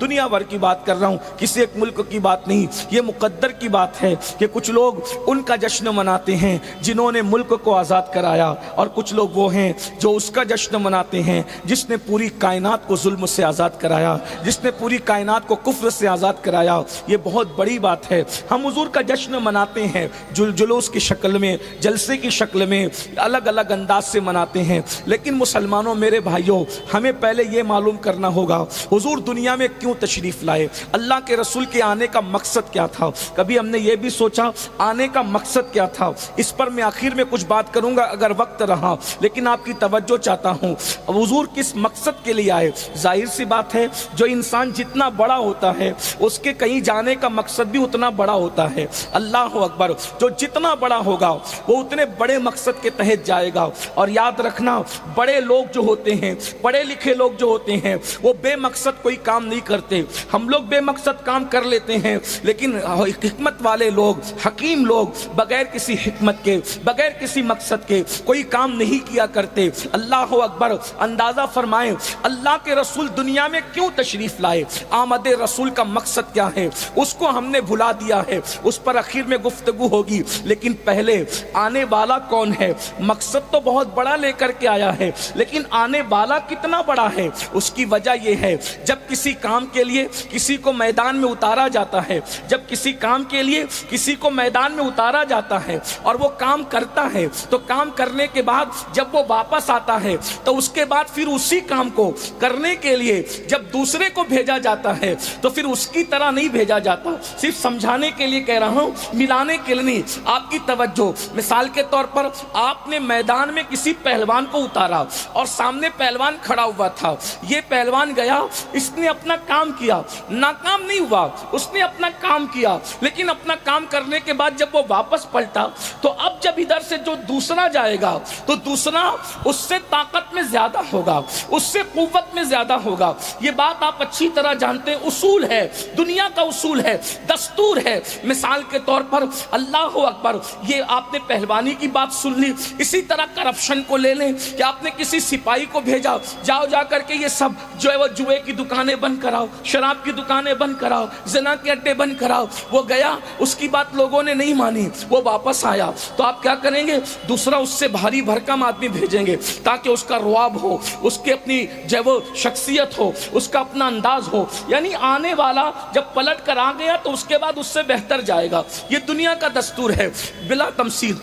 دنیا بھر کی بات کر رہا ہوں، کسی ایک ملک کی بات نہیں، یہ مقدر کی بات ہے کہ کچھ لوگ ان کا جشن مناتے ہیں جنہوں نے ملک کو آزاد کرایا، اور کچھ لوگ وہ ہیں جو اس کا جشن مناتے ہیں جس نے پوری کائنات کو ظلم سے آزاد کرایا، جس نے پوری کائنات کو کفر سے آزاد کرایا۔ یہ بہت بڑی بات ہے۔ ہم حضور کا جشن مناتے ہیں جلوس کی شکل میں، جلسے کی شکل میں، الگ الگ انداز سے مناتے ہیں، لیکن مسلمانوں میرے بھائیوں، ہمیں پہلے یہ معلوم کرنا ہوگا حضور دنیا میں کیوں تشریف لائے، اللہ کے رسول کے آنے کا مقصد کیا تھا۔ کبھی ہم نے یہ بھی سوچا آنے کا مقصد کیا تھا؟ اس پر میں آخر میں کچھ بات کروں گا اگر وقت رہا، لیکن آپ کی توجہ چاہتا ہوں حضور کس مقصد کے لیے آئے۔ ظاہر سی بات ہے جو انسان جتنا بڑا ہوتا ہے اس کے کہیں جانے کا مقصد بھی اتنا بڑا ہوتا ہے۔ اللہ اکبر، جو جتنا بڑا ہوگا وہ اتنے بڑے مقصد کے تحت جائے گا۔ اور یاد رکھنا، بڑے لوگ جو ہوتے ہیں، پڑھے لکھے لوگ جو ہوتے ہیں، وہ بے مقصد کوئی کام نہیں کرتے۔ ہم لوگ بے مقصد کام کر لیتے ہیں، لیکن حکمت والے لوگ، حکیم لوگ بغیر کسی حکمت کے، بغیر کسی مقصد کے کوئی کام نہیں کیا کرتے۔ اللہ اکبر، اندازہ فرمائیں اللہ کے رسول دنیا میں کیوں تشریف لائے، آمد رسول کا مقصد کیا ہے، اس کو ہم نے بھلا دیا ہے، اس پر آخر میں گفتگو ہوگی۔ لیکن پہلے آنے والا کون ہے؟ مقصد تو بہت بڑا لے کر کے آیا ہے، لیکن آنے والا کتنا بڑا ہے؟ اس کی وجہ یہ ہے جب کسی کام کے لیے کسی کو میدان میں اتارا جاتا ہے، جب کسی کام کے لیے کسی کو میدان میں اتارا جاتا ہے اور وہ کام کرتا ہے، تو کام کرنے کے بعد جب وہ واپس آتا ہے تو اس کے بعد پھر اسی کام کو کرنے کے لیے جب دوسرے کو بھیجا جاتا ہے تو پھر اس کی طرح نہیں بھیجا جاتا۔ صرف سمجھانے کے لیے کہہ رہا ہوں، ملانے کے لیے نہیں۔ آپ کی توجہ، مثال کے طور پر آپ نے میدان میں کسی پہلوان کو اتارا اور سامنے پہلوان کھڑا ہوا تھا، یہ پہلوان گیا، اس نے اپنا کام کیا، ناکام نہیں ہوا، اس نے اپنا کام کیا، لیکن اپنا کام کرنے کے بعد جب وہ واپس پلٹا تو اب جب ادھر سے جو دوسرا جائے گا تو دوسرا اس سے طاقت میں زیادہ ہوگا، اس سے قوت میں زیادہ ہوگا۔ یہ بات آپ اچھی طرح جانتے ہیں، اصول ہے، دنیا کا اصول ہے، دستور ہے۔ مثال کے طور پر اللہ اکبر، یہ آپ نے پہلوانی کی بات سن لی، اسی طرح کرپشن کو لے لیں کہ آپ نے کسی سپاہی کو بھیجا، جاؤ جا کر کے یہ سب جو ہے وہ جوئے کی دکانیں بند کراؤ، شراب کی دکانیں بند کراؤ، زنا کے اڈے بند کراؤ۔ وہ گیا، اس کی بات لوگوں نے نہیں مانی، وہ واپس آیا، تو آپ کیا کریں گے؟ دوسرا اس سے بھاری بھرکم آدمی بھیجیں گے تاکہ اس کا رواب ہو، اس کی اپنی جو ہے وہ شخصیت ہو، اس کا اپنا انداز ہو۔ یعنی آنے والا جب پلٹ کر آ گیا تو اس کے بعد اس سے بہتر جائے گا۔ یہ دنیا کا دستور ہے بلا تمثیل۔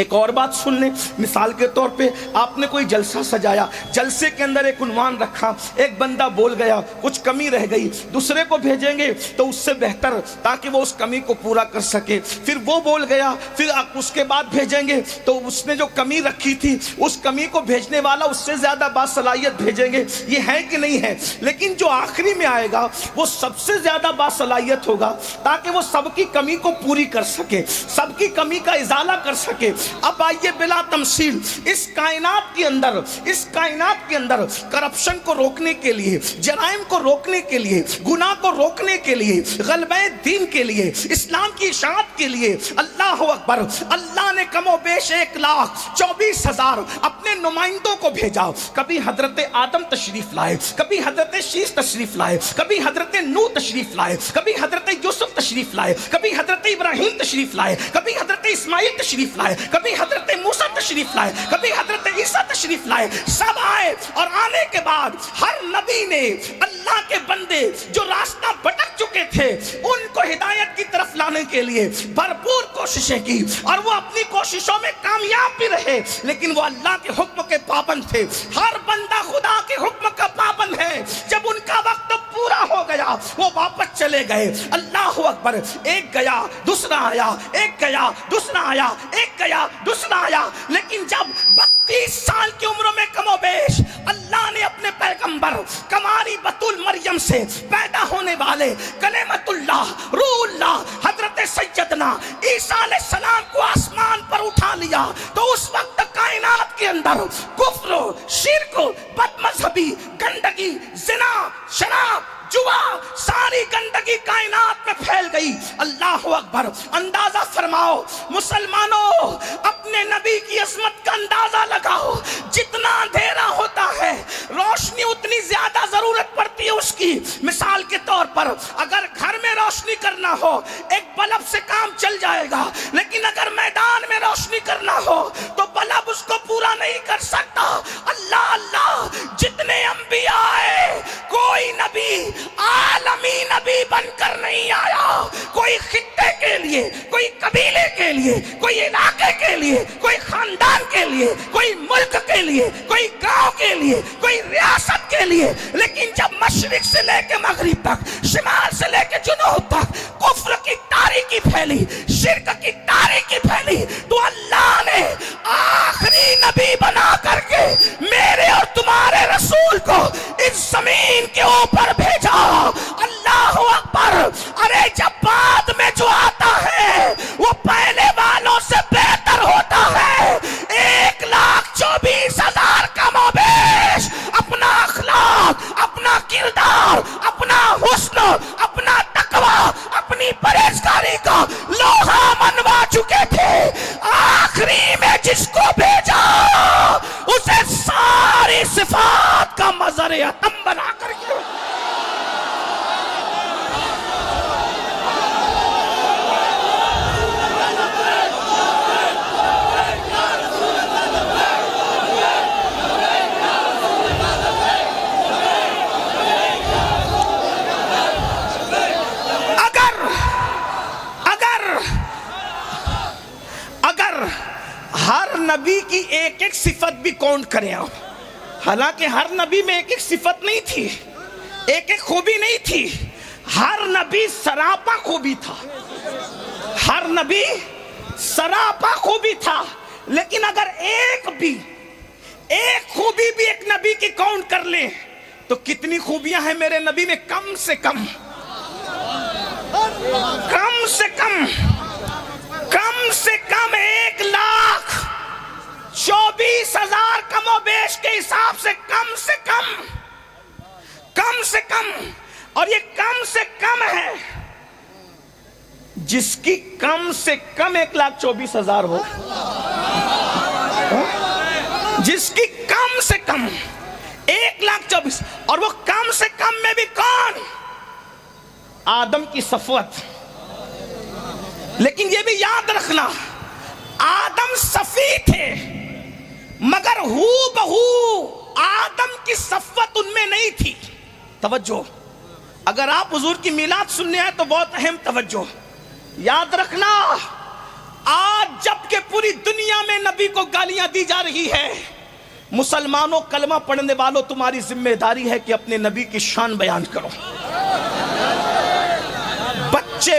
ایک اور بات سن لیں، مثال کے طور پہ آپ نے کوئی جلسہ سجایا، جلسے کے اندر ایک عنوان رکھا، ایک بندہ بول گیا، کچھ کمی رہ گئی، دوسرے کو بھیجیں گے تو اس سے بہتر تاکہ وہ اس کمی کو پورا کر سکے، پھر وہ بول گیا، پھر اس کے بعد بھیجیں گے تو اس نے جو کمی رکھی تھی اس کمی کو بھیجنے والا اس سے زیادہ باصلاحیت بھیجیں گے۔ یہ ہے کہ نہیں ہے؟ لیکن جو آخری میں آئے گا وہ سب سے زیادہ باصلاحیت ہوگا تاکہ وہ سب کی کمی کو پوری کر سکے، سب کی کمی کا ازالہ کر سکے۔ اب آئیے بلا تمثیل، اس کائنات کے اندر کرپشن کو روکنے کے لیے، جرائم کو روکنے کے لیے، گناہ کو روکنے کے لیے، غلبہ دین کے لیے، اسلام کی اشاعت کے لیے، اللہ اکبر، اللہ نے کم و بیش 1,24,000 اپنے نمائندوں کو بھیجا۔ کبھی حضرت آدم تشریف لائے، کبھی حضرت شیش تشریف لائے، کبھی حضرت نوح تشریف لائے، کبھی حضرت یوسف تشریف لائے، کبھی حضرت ابراہیم تشریف لائے، کبھی حضرت اسماعیل تشریف لائے، کبھی حضرت موسیٰ تشریف لائے، کبھی حضرت عیسیٰ تشریف لائے۔ سب آئے اور آنے کے بعد ہر نبی نے اللہ کے بندے جو راستہ بھٹک چکے تھے ان کو ہدایت کی طرف لانے کے لیے بھرپور کوششیں کی، اور وہ اپنی کوششوں میں کامیاب بھی رہے، لیکن وہ اللہ کے حکم کے پابند تھے۔ ہر بندہ خدا کے حکم کا پابند ہے۔ جب ان کا وقت پورا ہو گیا وہ واپس چلے گئے۔ اللہ اکبر، ایک گیا، دوسرا آیا، ایک گیا، دوسرا آیا، ایک گیا، دوسرا آیا، لیکن جب 32 سال کی عمر میں کم و بیش اللہ نے اپنے پیغمبر کماری بطول مریم سے پیدا ہونے والے کلمت اللہ، روح اللہ، حضرت سیدنا عیسیٰ علیہ السلام کو آسمان پر اٹھا لیا تو اس وقت کائنات کے اندر کفر، شرک، بد مذہبی، گندگی، زنا، شراب، جوا، ساری گندگی کائنات میں پھیل گئی۔ اللہ اکبر، اندازہ فرماؤ مسلمانوں، اپنے نبی کی عظمت کا اندازہ لگاؤ۔ جتنا اندھیرا ہوتا ہے روشنی اتنی زیادہ ضرورت پڑتی ہے اس کی۔ مثال کے طور پر اگر گھر میں روشنی کرنا ہو ایک بلب سے کام چل جائے گا، لیکن اگر میدان میں روشنی کرنا ہو تو بلب اس کو پورا نہیں کر سکتا۔ اللہ اللہ، جتنے انبیاء آئے کوئی نبی عالمی نبی بن کر نہیں آیا، کوئی خطے کے لیے، کوئی قبیلے کے لیے، کوئی علاقے کے لیے، کوئی خاندان کے لیے، کوئی ملک کے لیے، کوئی گاؤں کے لیے، کوئی ریاست کے لیے، لیکن جب مشرق سے لے کے مغرب تک، شمال سے لے کے جنوب تک کفر کی تاریکی پھیلی، شرک کی تاریکی پھیلی، تو اللہ نے آخری نبی بنا کر کے میرے اور تمہارے رسول کو اس زمین کے اوپر بھیجا۔ اللہ اکبر۔ ارے جب بعد میں جو آتا ہے وہ پہلے والوں سے بہتر ہوتا ہے۔ 1,24,000 کم و بیش اپنا اخلاق، اپنا کردار، اپنا حسن، اپنا تقوی، اپنی پرہیزگاری کا لوہا منوا چکے تھے۔ آخری میں جس کو بھیجا اسے ساری صفات کا مظہر اتم بنا کر کے ہر نبی کی ایک ایک صفت بھی کاؤنٹ کریں آپ، حالانکہ ہر نبی میں ایک ایک صفت نہیں تھی، ایک ایک خوبی نہیں تھی، ہر نبی سراپا خوبی تھا، ہر نبی سراپا خوبی تھا، لیکن اگر ایک خوبی بھی ایک نبی کی کاؤنٹ کر لیں تو کتنی خوبیاں ہیں میرے نبی میں؟ کم سے کم 1,24,000 کم و بیش کے حساب سے کم سے کم، اور یہ کم سے کم ہے جس کی کم سے کم 1,24,000 ہو، جس کی کم سے کم 1,24,000، اور وہ کم سے کم میں بھی کون؟ آدم کی صفوت۔ لیکن یہ بھی یاد رکھنا، آدم صفی تھے مگر ہو بہو آدم کی صفوت ان میں نہیں تھی۔ توجہ، اگر آپ حضور کی میلاد سننے آئے تو بہت اہم توجہ یاد رکھنا، آج جب کہ پوری دنیا میں نبی کو گالیاں دی جا رہی ہے، مسلمانوں کلمہ پڑھنے والوں تمہاری ذمہ داری ہے کہ اپنے نبی کی شان بیان کرو۔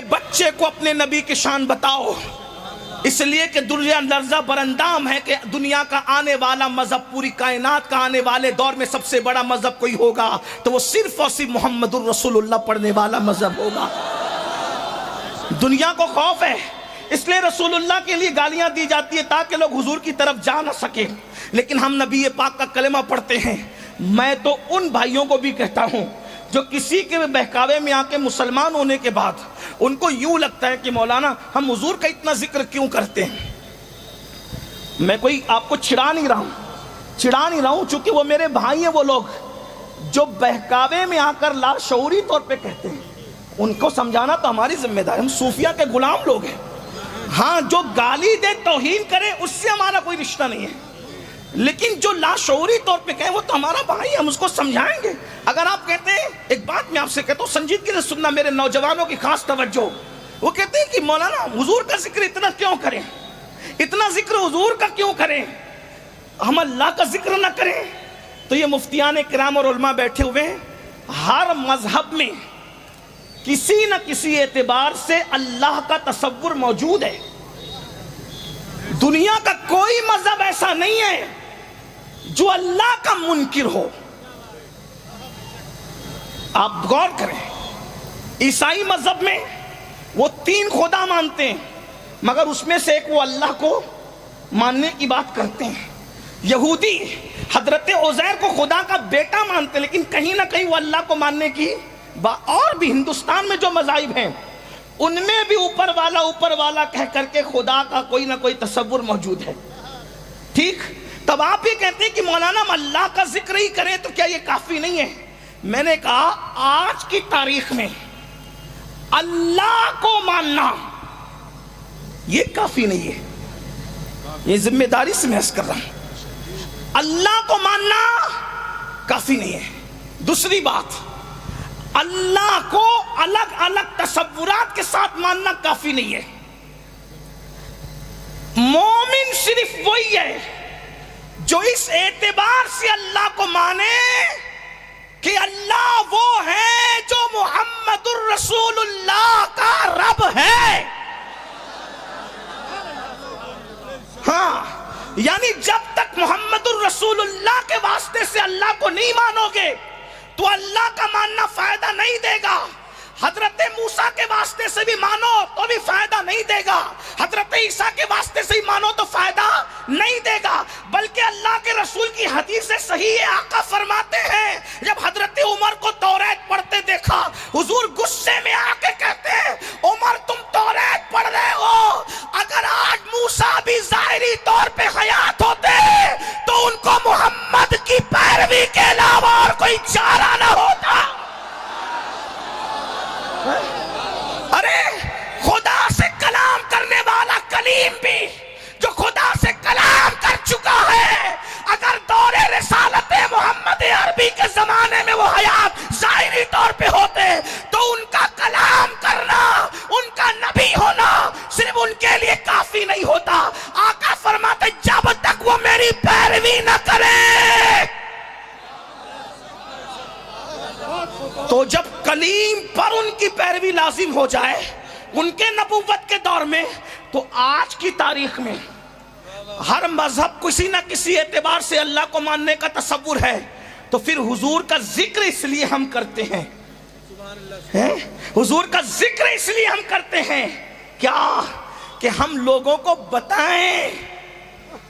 بچے کو اپنے نبی کی شان بتاؤ، اس لیے کہ دنیا لرزہ برندام ہے کہ دنیا کا آنے والا مذہب، پوری کائنات کا آنے والے دور میں سب سے بڑا مذہب کوئی ہوگا تو وہ صرف اور صرف محمد الرسول اللہ پڑھنے والا مذہب ہوگا۔ دنیا کو خوف ہے، اس لیے رسول اللہ کے لیے گالیاں دی جاتی ہے تاکہ لوگ حضور کی طرف جا نہ سکیں، لیکن ہم نبی پاک کا کلمہ پڑھتے ہیں۔ میں تو ان بھائیوں کو بھی کہتا ہوں جو کسی کے بہکاوے میں آ کے مسلمان ہونے کے بعد ان کو یوں لگتا ہے کہ مولانا ہم حضور کا اتنا ذکر کیوں کرتے ہیں۔ میں کوئی آپ کو چڑھا نہیں رہا ہوں، چونکہ وہ میرے بھائی ہیں، وہ لوگ جو بہکاوے میں آ کر لاشعوری طور پہ کہتے ہیں، ان کو سمجھانا تو ہماری ذمہ داری، ہم صوفیہ کے غلام لوگ ہیں۔ ہاں، جو گالی دے، توہین کرے، اس سے ہمارا کوئی رشتہ نہیں ہے، لیکن جو لاشعوری طور پہ کہیں وہ تو ہمارا بھائی ہے، ہم اس کو سمجھائیں گے۔ اگر آپ کہتے ہیں، ایک بات میں آپ سے کہتا ہوں، سنجیدگی سے سننا، میرے نوجوانوں کی خاص توجہ، وہ کہتے ہیں کہ مولانا حضور کا ذکر اتنا کیوں کریں، اتنا ذکر حضور کا کیوں کریں، ہم اللہ کا ذکر نہ کریں؟ تو یہ مفتیان کرام اور علماء بیٹھے ہوئے ہیں، ہر مذہب میں کسی نہ کسی اعتبار سے اللہ کا تصور موجود ہے۔ دنیا کا کوئی مذہب ایسا نہیں ہے جو اللہ کا منکر ہو۔ آپ غور کریں، عیسائی مذہب میں وہ 3 خدا مانتے ہیں، مگر اس میں سے ایک وہ اللہ کو ماننے کی بات کرتے ہیں۔ یہودی حضرت عزیر کو خدا کا بیٹا مانتے، لیکن کہیں نہ کہیں وہ اللہ کو ماننے کی بات۔ اور بھی ہندوستان میں جو مذاہب ہیں ان میں بھی اوپر والا کہہ کر کے خدا کا کوئی نہ کوئی تصور موجود ہے۔ ٹھیک، تب آپ یہ کہتے ہیں کہ مولانا ہم اللہ کا ذکر ہی کریں تو کیا یہ کافی نہیں ہے؟ میں نے کہا آج کی تاریخ میں اللہ کو ماننا یہ کافی نہیں ہے. یہ ذمہ داری سے میں عرض کر رہا ہوں، اللہ کو ماننا کافی نہیں ہے. دوسری بات، اللہ کو الگ الگ تصورات کے ساتھ ماننا کافی نہیں ہے. مومن صرف وہی ہے جو اس اعتبار سے اللہ کو مانے کہ اللہ وہ ہے جو محمد الرسول اللہ کا رب ہے. ہاں، یعنی جب تک محمد الرسول اللہ کے واسطے سے اللہ کو نہیں مانو گے تو اللہ کا ماننا فائدہ نہیں دے گا. حضرت موسیٰ کے واسطے سے بھی مانو تو بھی فائدہ نہیں دے گا، حضرت عیسیٰ کے واسطے سے بھی مانو تو فائدہ نہیں دے گا. بلکہ اللہ کے رسول کی حدیث صحیح ہے، آقا فرماتے ہیں جب حضرت عمر کو توریت پڑھتے دیکھا، حضور غصے میں آ کے کہتے ہیں عمر تم توریت پڑھ رہے ہو، اگر آج موسیٰ بھی ظاہری طور پہ حیات ہوتے تو ان کو محمد کی پیروی کے علاوہ اور کوئی چارہ نہ ہوتا. ارے خدا سے کلام کرنے والا کلیم بھی جو خدا سے کلام کر چکا ہے، اگر دور رسالت محمد عربی کے زمانے میں وہ حیات ظاہری طور پہ ہوتے تو ان کا کلام کرنا، ان کا نبی ہونا صرف ان کے لیے کافی نہیں ہوتا. آقا فرماتے جب تک وہ میری پیروی نہ کرے، تو جب کلیم پر ان کی پیروی لازم ہو جائے ان کے نبوت کے دور میں، تو آج کی تاریخ میں ہر مذہب کسی نہ کسی اعتبار سے اللہ کو ماننے کا تصور ہے. تو پھر حضور کا ذکر اس لیے ہم کرتے ہیں، حضور کا ذکر اس لیے ہم کرتے ہیں کیا کہ ہم لوگوں کو بتائیں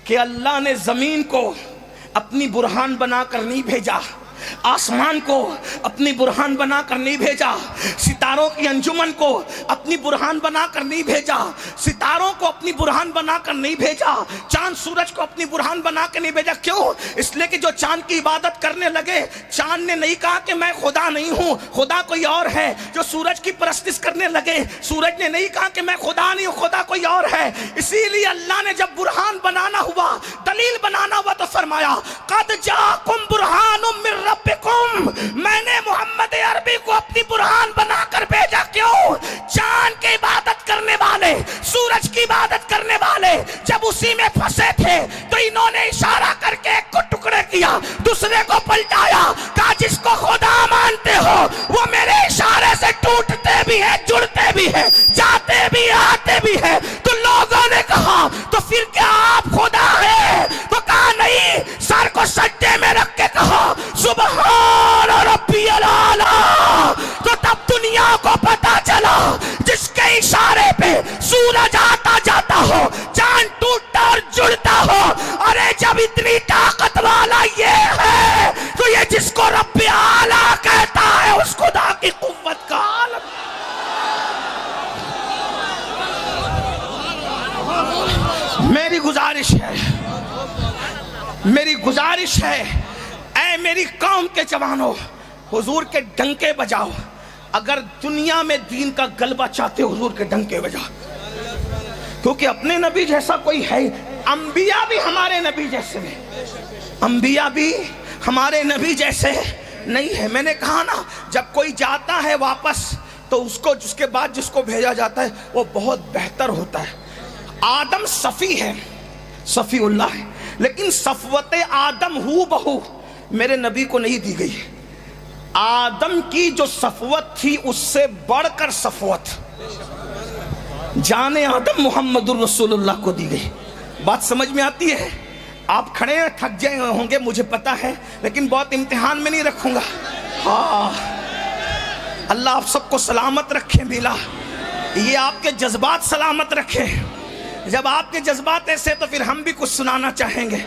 کہ اللہ نے زمین کو اپنی برہان بنا کر نہیں بھیجا، آسمان کو اپنی برہان بنا کر نہیں بھیجا، ستاروں کی انجمن کو اپنی برہان بنا کر نہیں بھیجا، ستاروں کو اپنی برہان بنا کر نہیں بھیجا، چاند سورج کو اپنی برہان بنا کے نہیں بھیجا. کیوں؟ اس لیے کہ جو چاند کی عبادت کرنے لگے، چاند نے نہیں کہا کہ میں خدا نہیں ہوں، خدا کوئی اور ہے. جو سورج کی پرستش کرنے لگے، سورج نے نہیں کہا کہ میں خدا نہیں ہوں، خدا کوئی اور ہے. اسی لیے اللہ نے جب برہان بنانا ہوا، دلیل بنانا ہوا، تو فرمایا قد جاءکم برہان من ربکم، میں نے محمد عربی کو اپنی برہان بنا کر بھیجا. کیوں؟ چاند کی عبادت کرنے والے، سورج کی عبادت کرنے والے جب اسی میں پھنسے تھے تو انہوں نے اشارہ کر کے ایک کو ٹکڑے کیا، دوسرے کو پلٹایا، کہا جس کو خدا مانتے ہو وہ میرے اشارے سے ٹوٹتے بھی ہے، جڑتے بھی ہے، جاتے بھی آتے بھی ہے. تو لوگوں نے کہا تو پھر کیا آپ خدا ہے؟ تو کہا نہیں، سر کو سجدے میں رکھ کے کہا سبحان ربی الاعلیٰ. تو تب دنیا کو پتا چلا جس کے اشارے پہ سورج آتا جاتا ہو، چاند ٹوٹتا اور جڑتا ہو. ارے جب اتنی طاقت والا یہ ہے تو یہ جس کو رب اعلیٰ کہتا ہے اس خدا کی قوت کا عالم. میری گزارش ہے اے میری قوم کے جوانوں، حضور کے ڈنکے بجاؤ. اگر دنیا میں دین کا غلبہ چاہتے حضور کے ڈنکے بجاؤ، کیونکہ اپنے نبی جیسا کوئی ہے. انبیاء بھی ہمارے نبی جیسے ہیں، انبیاء بھی ہمارے نبی جیسے نہیں ہے. میں نے کہا نا، جب کوئی جاتا ہے واپس تو اس کے بعد جس کو بھیجا جاتا ہے وہ بہت بہتر ہوتا ہے. آدم صفی ہے، صفی اللہ ہے، لیکن صفوت آدم ہو بہو میرے نبی کو نہیں دی گئی. آدم کی جو صفوت تھی اس سے بڑھ کر صفوت جان آدم محمد الرسول اللہ کو دی گئی. بات سمجھ میں آتی ہے؟ آپ کھڑے ہیں، تھک جائے ہوں گے مجھے پتا ہے، لیکن بہت امتحان میں نہیں رکھوں گا. ہاں، اللہ آپ سب کو سلامت رکھے. بلا یہ آپ کے جذبات سلامت رکھے. جب آپ کے جذبات ایسے تو پھر ہم بھی کچھ سنانا چاہیں گے.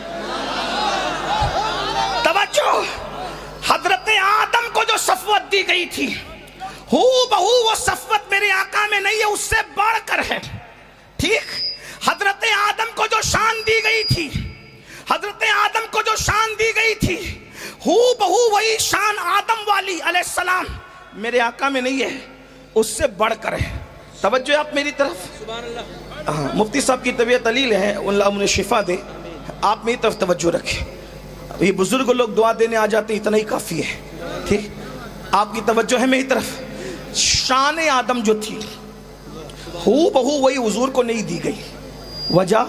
توجہ، حضرت آدم کو جو صفوت دی گئی تھی ہو بہو وہ صفوت میرے آقا میں نہیں ہے، اس سے بڑھ کر ہے. ٹھیک؟ حضرت آدم کو جو شان دی گئی تھی، حضرت آدم کو جو شان دی گئی تھی ہو بہو وہی شان آدم والی علیہ السلام میرے آقا میں نہیں ہے. اس سے بڑھ کر ہے. توجہ آپ میری طرف. مفتی صاحب کی طبیعت علیل ہے, اللہ انہیں شفا دے. آپ میری طرف توجہ رکھیں. یہ بزرگ لوگ دعا دینے آ جاتے ہیں, اتنا ہی کافی ہے. ٹھیک, آپ کی توجہ ہے میری طرف. شان آدم جو تھی ہو بہو وہی حضور کو نہیں دی گئی. وجہ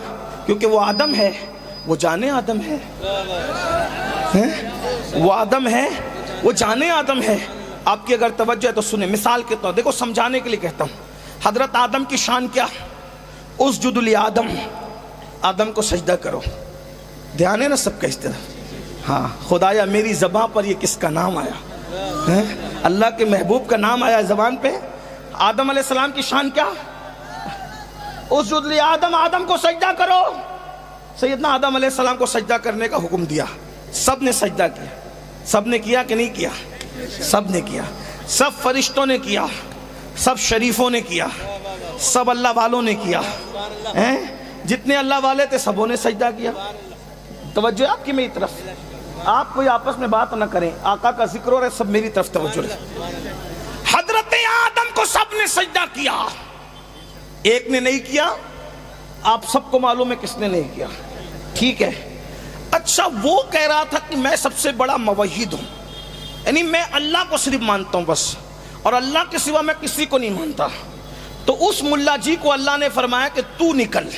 کیونکہ وہ آدم ہے, وہ جانے آدم ہے. وہ آدم ہے, وہ جانے آدم ہے. آپ کی اگر توجہ ہے تو سنیں. مثال کے طور دیکھو, سمجھانے کے لیے کہتا ہوں. حضرت آدم کی شان کیا؟ اسجد لآدم, آدم کو سجدہ کرو. دھیان ہے نا سب کا اس طرح. ہاں, خدایا میری زبان پر یہ کس کا نام آیا؟ اللہ کے محبوب کا نام آیا زبان پہ. آدم علیہ السلام کی شان کیا؟ اسجد لآدم, آدم کو سجدہ کرو. سیدنا آدم علیہ السلام کو سجدہ کرنے کا حکم دیا. سب نے سجدہ کیا. سب نے کیا کہ نہیں کیا؟ سب نے کیا. سب فرشتوں نے کیا, سب شریفوں نے کیا, سب اللہ والوں نے کیا. جتنے اللہ والے تھے سبوں نے سجدہ کیا. توجہ آپ کی میری طرف. آپ کوئی آپس میں بات نہ کریں, آقا کا ذکر ہو رہا ہے, سب میری طرف توجہ رکھیں. حضرت آدم کو سب نے سجدہ کیا, ایک نے نہیں کیا. آپ سب کو معلوم ہے کس نے نہیں کیا. ٹھیک ہے. اچھا, وہ کہہ رہا تھا کہ میں سب سے بڑا موحد ہوں, یعنی میں اللہ کو صرف مانتا ہوں بس, اور اللہ کے سوا میں کسی کو نہیں مانتا. تو اس ملا جی کو اللہ نے فرمایا کہ تو نکل.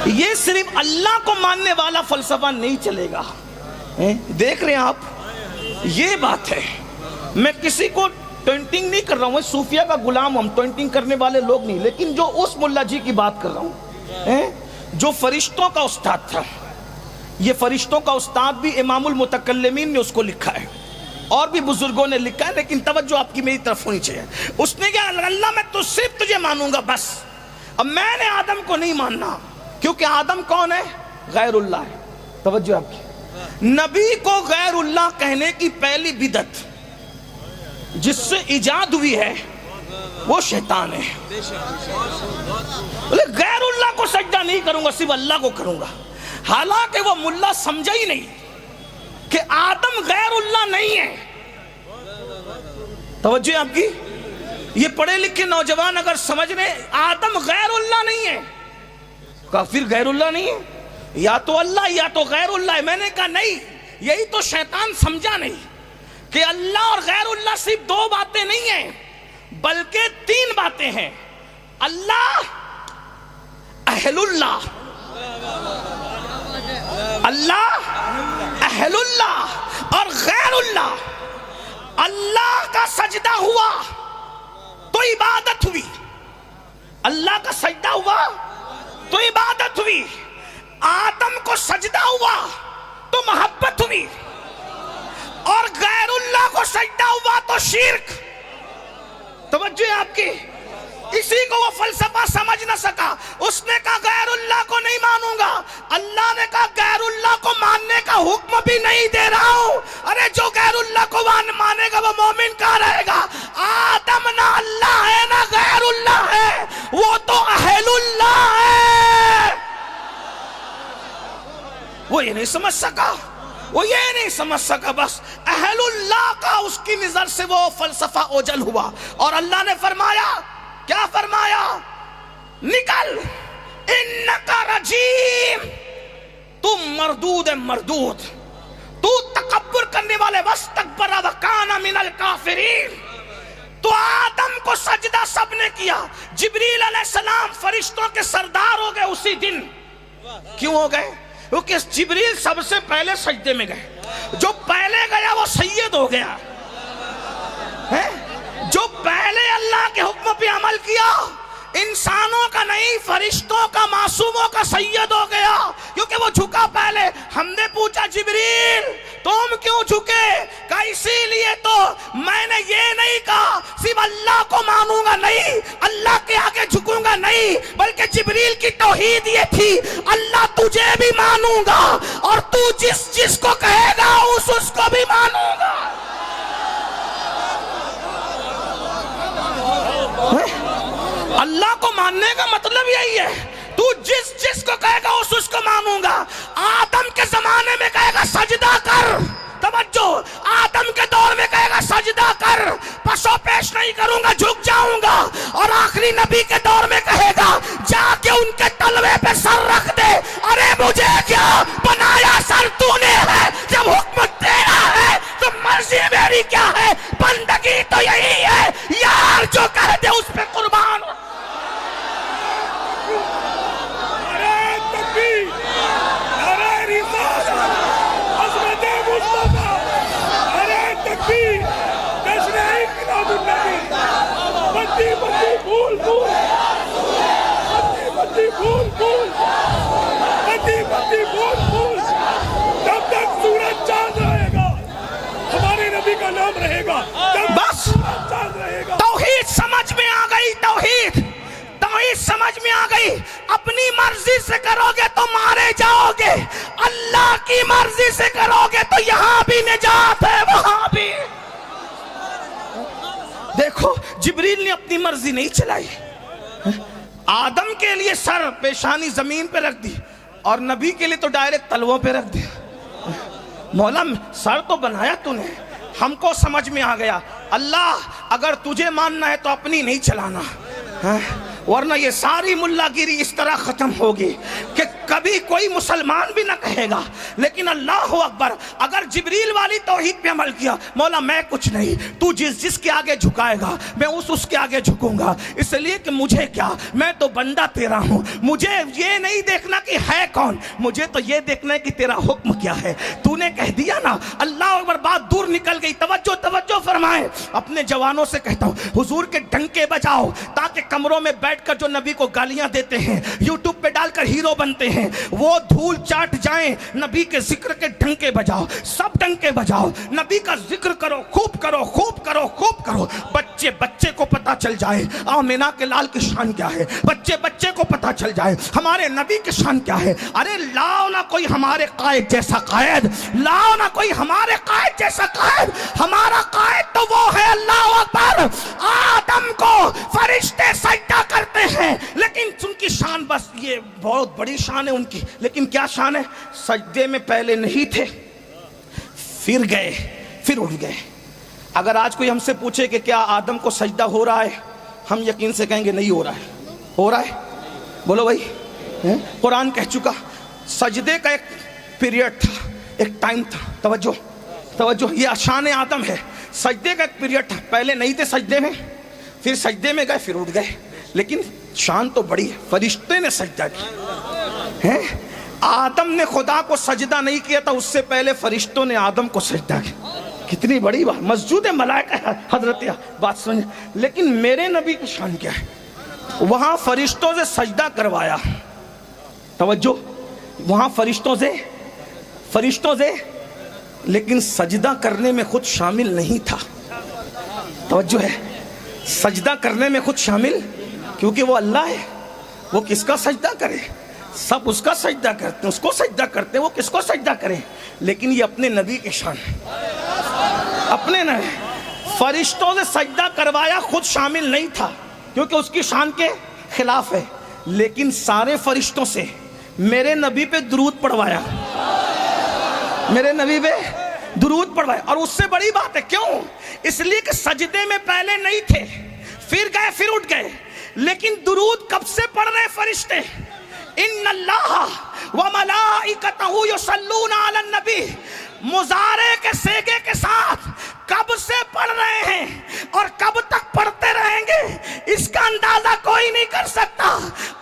یہ صرف اللہ کو ماننے والا فلسفہ نہیں چلے گا. دیکھ رہے ہیں آپ, یہ بات ہے. میں کسی کو ٹوینٹنگ نہیں کر رہا ہوں, صوفیہ کا غلام ہم, ٹوینٹنگ کرنے والے لوگ نہیں. لیکن جو اس ملا جی کی بات کر رہا ہوں, جو فرشتوں کا استاد تھا, یہ فرشتوں کا استاد بھی امام المتکلمین نے اس کو لکھا ہے, اور بھی بزرگوں نے لکھا ہے. لیکن توجہ آپ کی میری طرف ہونی چاہیے. اس نے کہا اللہ میں تو صرف تجھے مانوں گا بس. اب میں نے آدم کو نہیں ماننا, کیونکہ آدم کون ہے؟ غیر اللہ ہے. توجہ آپ کی. نبی کو غیر اللہ کہنے کی پہلی بدعت جس سے ایجاد ہوئی ہے وہ شیطان ہے. غیر اللہ کو سجدہ نہیں کروں گا, صرف اللہ کو کروں گا. حالانکہ وہ ملا سمجھا ہی نہیں کہ آدم غیر اللہ نہیں ہے. توجہ آپ کی. یہ پڑھے لکھے نوجوان اگر سمجھ رہے آدم غیر اللہ نہیں ہے, کافر غیر اللہ نہیں ہے, یا تو اللہ یا تو غیر اللہ ہے. میں نے کہا نہیں, یہی تو شیطان سمجھا نہیں کہ اللہ اور غیر اللہ صرف دو باتیں نہیں ہیں بلکہ تین باتیں ہیں. اللہ, اہل اللہ, اللہ اہل اللہ اور غیر اللہ. اللہ کا سجدہ ہوا تو عبادت ہوئی, اللہ کا سجدہ ہوا تو عبادت ہوئی. آدم کو سجدہ ہوا تو محبت ہوئی, اور غیر اللہ کو سجدہ ہوا تو شرک. توجہ آپ کی. اسی کو وہ فلسفہ سمجھ نہ سکا. اس نے کہا غیر اللہ کو نہیں مانوں گا. اللہ نے کہا غیر اللہ کو ماننے کا حکم بھی نہیں دے رہا ہوں. ارے جو غیر اللہ کو مانے گا وہ مومن کہاں رہے گا؟ آدم نہ اللہ ہے نہ غیر اللہ ہے, وہ تو اہل اللہ ہے. وہ یہ نہیں سمجھ سکا, وہ یہ نہیں سمجھ سکا. بس اہل اللہ کا اس کی نظر سے وہ فلسفہ اوجل ہوا. اور اللہ نے فرمایا, کیا فرمایا؟ نکل, انکا رجیم, تم مردود مردود. تو تکبر کرنے والے, واستکبر وکان من الکافرین. تو آدم کو سجدہ سب نے کیا. جبریل علیہ السلام فرشتوں کے سردار ہو گئے اسی دن. کیوں ہو گئے؟ کیونکہ جبریل سب سے پہلے سجدے میں گئے. جو پہلے گیا وہ سید ہو گیا. جو پہلے اللہ کے حکم پہ عمل کیا, انسانوں کا نہیں فرشتوں کا, معصوموں کا سید ہو گیا. کیونکہ وہ جھکا پہلے. ہم نے پوچھا جبریل تم کیوں جھکے؟ کہا اسی لیے تو میں نے یہ نہیں کہا صرف اللہ کو مانوں گا, نہیں اللہ کے آگے جھکوں گا نہیں, بلکہ جبریل کی توحید یہ تھی اللہ تجھے بھی مانوں گا اور تو جس کو کہے گا اس کو بھی مانوں گا. اللہ کو ماننے کا مطلب یہی ہے, تو جس کو کہے گا اس کو مانوں گا. آدم کے زمانے میں کہے گا سجدہ کر, توجہ, آدم کے دور میں کہے گا میری نبی کے دور میں کہے گا جا کے ان کے تلوے پہ سر رکھ دے. ارے مجھے کیا بنایا سر تو نے ہے؟ جب حکم تیرا ہے تو مرضی میری کیا ہے؟ بندگی تو یہی ہے یار جو کہہ دے اس پہ قربان. نعرہ تکبیر، نعرہ رسالت، عظمت مصطفیٰ، نعرہ تکبیر، جشن انقلاب النبی. بتی بتی پھول پھول، بتی بتی پھول پھول، بتی بتی پھول پھول. جب تک سورج چاند رہے گا ہمارے نبی کا نام رہے گا. جب بس سورج چاند رہے گا. توحید سمجھ میں آ گئی. توحید سمجھ میں آ گئی. اپنی مرضی سے کرو گے تو مارے جاؤ گے, اللہ کی مرضی سے کرو گے تو یہاں بھی نجات ہے وہاں بھی. دیکھو جبریل نے اپنی مرضی نہیں چلائی, آدم کے لیے سر پیشانی زمین پہ رکھ دی اور نبی کے لیے تو ڈائریکٹ تلووں پہ رکھ دیا. مولا سر تو بنایا تو نے, ہم کو سمجھ میں آ گیا. اللہ اگر تجھے ماننا ہے تو اپنی نہیں چلانا, ورنہ یہ ساری ملا گیری اس طرح ختم ہوگی کہ کبھی کوئی مسلمان بھی نہ کہے گا. لیکن اللہ اکبر, اگر جبریل والی توحید پہ عمل کیا, مولا میں کچھ نہیں, تو جس کے آگے جھکائے گا میں اس کے آگے جھکوں گا, اس لیے کہ مجھے کیا, میں تو بندہ تیرا ہوں. مجھے یہ نہیں دیکھنا کہ ہے کون, مجھے تو یہ دیکھنا ہے کہ تیرا حکم کیا ہے. تو نے کہہ دیا نا, اللہ اکبر, بات دور نکل گئی. توجہ فرمائیں. اپنے جوانوں سے کہتا ہوں حضور کے ڈنکے بجاؤ تاکہ کمروں میں بیٹھ کر جو نبی کو گالیاں دیتے ہیں, یوٹیوب پہ ڈال کر ہیرو بنتے ہیں, وہ دھول چاٹ جائیں. نبی کے ذکر کے ڈنکے بجاؤ, سب ڈنکے بجاؤ, نبی کا ذکر کرو, خوب کرو, خوب کرو, خوب کرو. بچے کو پتا چل جائے آمینہ کے لال کی شان کیا ہے, بچے کو پتا چل جائے ہمارے نبی کی شان کیا ہے. ارے لاؤ نہ کوئی ہمارے قائد جیسا قائد, لاؤ نہ کوئی ہمارے قائد جیسا قائد. ہمارا قائد تو وہ ہے, اللہ اکبر. آدم کو فرشتے سجدہ کرتے ہیں, لیکن ان کی شان بس یہ بہت بڑی شان ہے ان کی, لیکن کیا شان ہے؟ سجدے میں پہلے نہیں تھے, پھر گئے, پھر اٹھ گئے. اگر آج کوئی ہم سے پوچھے کہ کیا آدم کو سجدہ ہو رہا ہے, ہم یقین سے کہیں گے نہیں ہو رہا ہے. ہو رہا ہے؟ بولو بھائی. قرآن کہہ چکا سجدے کا ایک پیریڈ تھا, ایک ٹائم تھا. توجہ, یہ شان آدم ہے. سجدے کا ایک پیریڈ تھا, پہلے نہیں تھے سجدے میں, پھر سجدے میں گئے, پھر اٹھ گئے. لیکن شان تو بڑی ہے, فرشتے نے سجدہ کیا. آدم نے خدا کو سجدہ نہیں کیا تھا, اس سے پہلے فرشتوں نے آدم کو سجدہ کیا. کتنی بڑی بات. مسجود ملائکہ حضرت, بات سمجھ. لیکن میرے نبی کی شان کیا ہے؟ وہاں فرشتوں سے سجدہ کروایا. توجہ, وہاں فرشتوں سے لیکن سجدہ کرنے میں خود شامل نہیں تھا. توجہ ہے, سجدہ کرنے میں خود شامل, کیونکہ وہ اللہ ہے, وہ کس کا سجدہ کرے؟ سب اس کا سجدہ کرتے ہیں, اس کو سجدہ کرتے ہیں, وہ کس کو سجدہ کرے؟ لیکن یہ اپنے نبی کی شان, اپنے نبی. فرشتوں سے سجدہ کروایا, خود شامل نہیں تھا کیونکہ اس کی شان کے خلاف ہے. لیکن سارے فرشتوں سے میرے نبی پہ درود پڑھوایا, میرے نبی پہ درود پڑھوایا. اور اس سے بڑی بات ہے, کیوں؟ اس لیے کہ سجدے میں پہلے نہیں تھے, پھر گئے, پھر اٹھ گئے. لیکن درود کب سے پڑھ رہے فرشتے؟ ان اللہ وملائکتہ یصلون علی النبی, مضارع کے صیغے کے ساتھ کب سے پڑھ رہے ہیں اور کب تک پڑھتے رہیں گے اس کا اندازہ کوئی نہیں کر سکتا.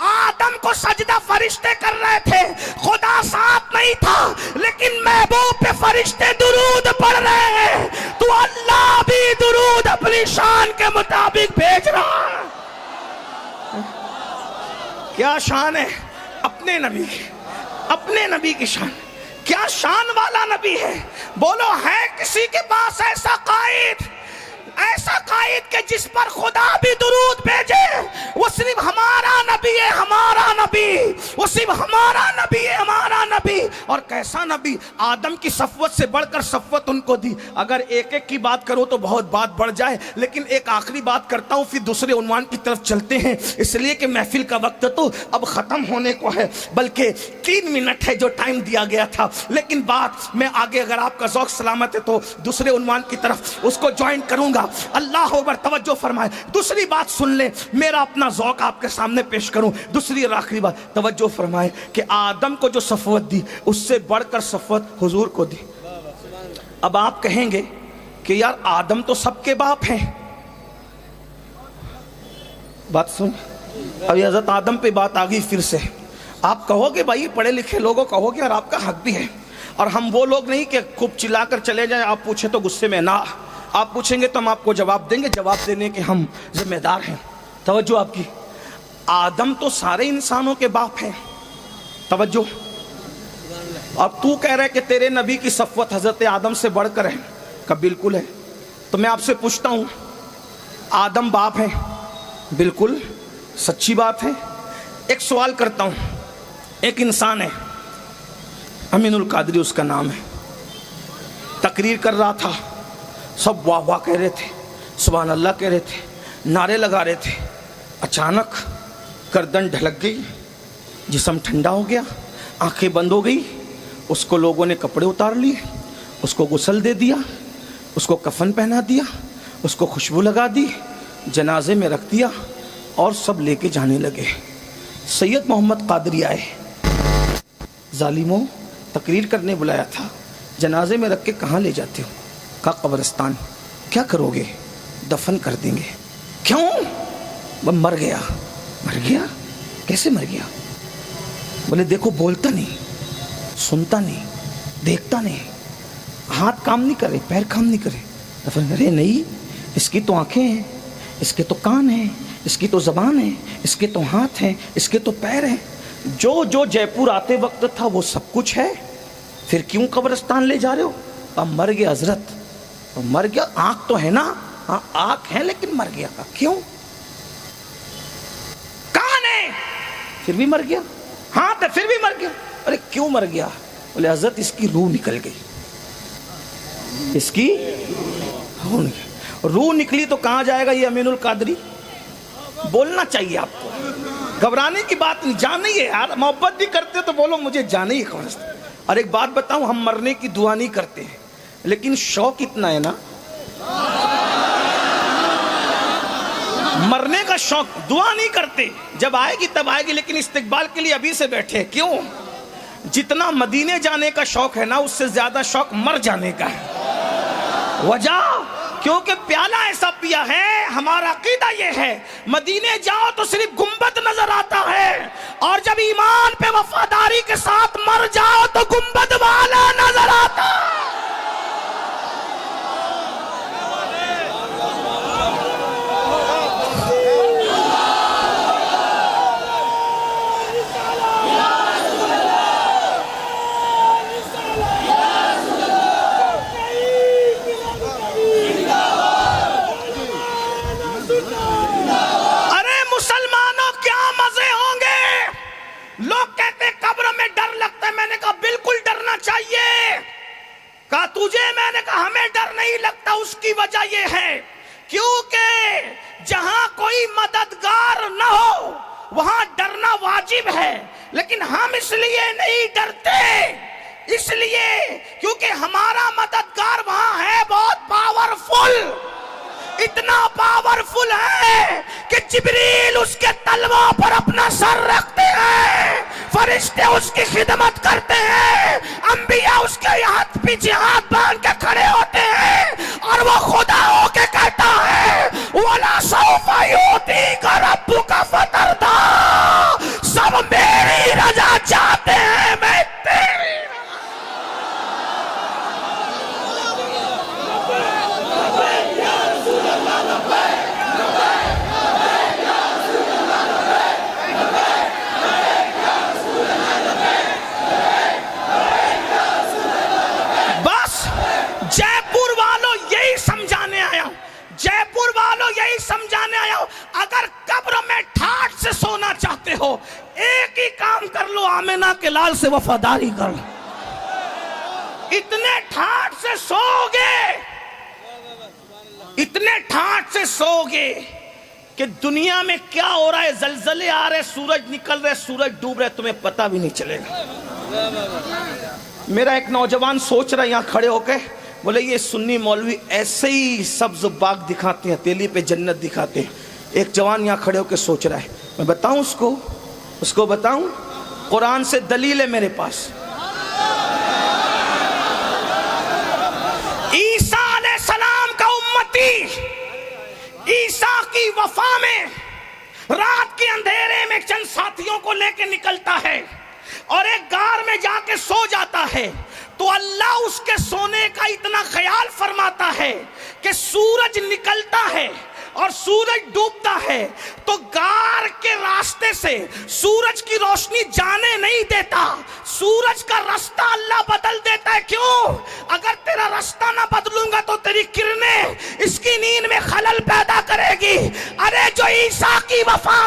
آدم کو سجدہ فرشتے کر رہے تھے, خدا ساتھ نہیں تھا, لیکن محبوب پہ فرشتے درود پڑھ رہے ہیں, تو اللہ بھی درود اپنی شان کے مطابق بھیج رہا ہے. کیا شان ہے اپنے نبی کی, اپنے نبی کی شان. کیا شان والا نبی ہے. بولو ہے کسی کے پاس ایسا قائد, ایسا قائد کہ جس پر خدا بھی درود بھیجے؟ وہ صرف ہمارا نبی ہے, ہمارا نبی, وہ صرف ہمارا نبی ہے, ہمارا نبی. اور کیسا نبی, آدم کی صفوت سے بڑھ کر صفوت ان کو دی. اگر ایک ایک کی بات کرو تو بہت بات بڑھ جائے, لیکن ایک آخری بات کرتا ہوں, پھر دوسرے عنوان کی طرف چلتے ہیں, اس لیے کہ محفل کا وقت تو اب ختم ہونے کو ہے, بلکہ 3 منٹ ہے جو ٹائم دیا گیا تھا. لیکن بات میں آگے, اگر آپ کا ذوق سلامت ہے تو دوسرے عنوان کی طرف اس کو جوائن کروں گا. گیا. اللہ اکبر. توجہ فرمائے. دوسری بات سن لے, میرا اپنا ذوق آپ کے سامنے پیش کروں. دوسری اور آخری بات توجہ فرمائے کہ آدم کو جو صفوت دی اس سے بڑھ کر صفوت حضور کو دی. اب آپ کہیں گے کہ یار آدم تو سب کے باپ ہیں. بات سن, ابھی حضرت آدم پہ بات آ گئی پھر سے. آپ کہو گے بھائی پڑھے لکھے لوگوں کہو گے اور آپ کا حق بھی ہے, اور ہم وہ لوگ نہیں کہ خوب چلا کر چلے جائیں, آپ پوچھیں تو غصے میں نہ, آپ پوچھیں گے تو ہم آپ کو جواب دیں گے, جواب دینے کے ہم ذمہ دار ہیں. توجہ آپ کی. آدم تو سارے انسانوں کے باپ ہیں. توجہ. اب تو کہہ رہے کہ تیرے نبی کی صفوت حضرت آدم سے بڑھ کر ہے, کہ بالکل ہے. تو میں آپ سے پوچھتا ہوں, آدم باپ ہیں؟ بالکل سچی بات ہے. ایک سوال کرتا ہوں, ایک انسان ہے امین القادری اس کا نام ہے, تقریر کر رہا تھا, سب واہ واہ کہہ رہے تھے, سبحان اللہ کہہ رہے تھے, نعرے لگا رہے تھے. اچانک گردن ڈھلک گئی, جسم ٹھنڈا ہو گیا, آنکھیں بند ہو گئی. اس کو لوگوں نے کپڑے اتار لیے, اس کو غسل دے دیا, اس کو کفن پہنا دیا, اس کو خوشبو لگا دی, جنازے میں رکھ دیا اور سب لے کے جانے لگے. سید محمد قادری آئے, ظالموں تقریر کرنے بلایا تھا, جنازے میں رکھ کے کہاں لے جاتے ہو؟ کہا قبرستان. کیا کرو گے؟ دفن کر دیں گے. کیوں؟ وہ مر گیا. مر گیا؟ کیسے مر گیا؟ بولے دیکھو بولتا نہیں, سنتا نہیں, دیکھتا نہیں, ہاتھ کام نہیں کرے, پیر کام نہیں کرے. دفن کرے نہیں, اس کی تو آنکھیں ہیں, اس کے تو کان ہیں, اس کی تو زبان ہے, اس کے تو ہاتھ ہیں, اس کے تو پیر ہیں. جو جے پور آتے وقت تھا وہ سب کچھ ہے, پھر کیوں قبرستان لے جا رہے ہو؟ اب مر گیا حضرت, مر گیا. آنکھ تو ہے نا, ہاں آنکھ ہے لیکن مر گیا. کیوں؟ کان ہے پھر بھی مر گیا, ہاتھ ہے پھر بھی مر گیا. ارے کیوں مر گیا؟ بولے حضرت اس کی روح نکل گئی. اس کی روح نکلی تو کہاں جائے گا یہ امین القادری؟ بولنا چاہیے آپ کو, گھبرانے کی بات نہیں. جانا ہی ہے یار, محبت بھی کرتے تو بولو مجھے جانا ہی ہے. اور ایک بات بتاؤں, ہم مرنے کی دعا نہیں کرتے ہیں, لیکن شوق اتنا ہے نا, مرنے کا شوق. دعا نہیں کرتے, جب آئے گی تب آئے گی, لیکن استقبال کے لیے ابھی سے بیٹھے. کیوں؟ جتنا مدینے جانے کا شوق ہے نا, اس سے زیادہ شوق مر جانے کا ہے. وجہ کیونکہ پیالہ ایسا پیا ہے. ہمارا عقیدہ یہ ہے مدینے جاؤ تو صرف گنبد نظر آتا ہے, اور جب ایمان پہ وفاداری کے ساتھ مر جاؤ تو گنبد والا نظر آتا. تجھے میں نے کہا ہمیں ڈر نہیں لگتا. اس کی وجہ یہ ہے کیونکہ جہاں کوئی مددگار نہ ہو وہاں ڈرنا واجب ہے, لیکن ہم اس لیے نہیں ڈرتے, اس لیے کیونکہ ہمارا مددگار وہاں ہے بہت پاورفل. اتنا پاورفل ہے کہ جبریل اس کے تلووں پر اپنا سر رکھتے ہیں, فرشتے اس کی خدمت کرتے ہیں, انبیاء اس کے ہاتھ پیچھے ہاتھ باندھ کے کھڑے ہوتے ہیں, اور وہ خدا ہو کے کہتا ہے وَلَا سَوْفَ يُعْطِيكَ رَبُّكَ فَتَرْضَىٰ. سب میری رضا چاہتے ہیں, میں تیری. سمجھانے آیا ہوں, اگر قبر میں ٹھاٹ سے سونا چاہتے ہو ایک ہی کام کر لو, آمنہ کے لال سے وفاداری کر لو. اتنے ٹھاٹ سے سو گے, اتنے ٹھاٹ سے سو گے کہ دنیا میں کیا ہو رہا ہے, زلزلے آ رہے, سورج نکل رہے, سورج ڈوب رہے, تمہیں پتہ بھی نہیں چلے گا. میرا ایک نوجوان سوچ رہا ہے یہاں کھڑے ہو کے, بولے یہ سنی مولوی ایسے ہی سبز باغ دکھاتے ہیں، ہتھیلی پہ جنت دکھاتے ہیں. ایک جوان یہاں کھڑے ہو کے سوچ رہا ہے، میں بتاؤں اس کو بتاؤں؟ قرآن سے دلیل ہے میرے پاس. عیسیٰ علیہ السلام کا امتی عیسیٰ کی وفا میں رات کے اندھیرے میں چند ساتھیوں کو لے کے نکلتا ہے اور ایک غار میں جا کے سو جاتا ہے، تو اللہ اس کے سونے کا اتنا خیال فرماتا ہے کہ سورج نکلتا ہے اور سورج ڈوبتا ہے تو غار کے راستے سے سورج کی روشنی جانے نہیں دیتا، سورج کا راستہ اللہ بدل دیتا ہے. کیوں؟ اگر تیرا راستہ نہ بدلوں گا تو تیری کرنیں اس کی نیند میں خلل پیدا کرے گی. ارے جو عیسیٰ کی وفا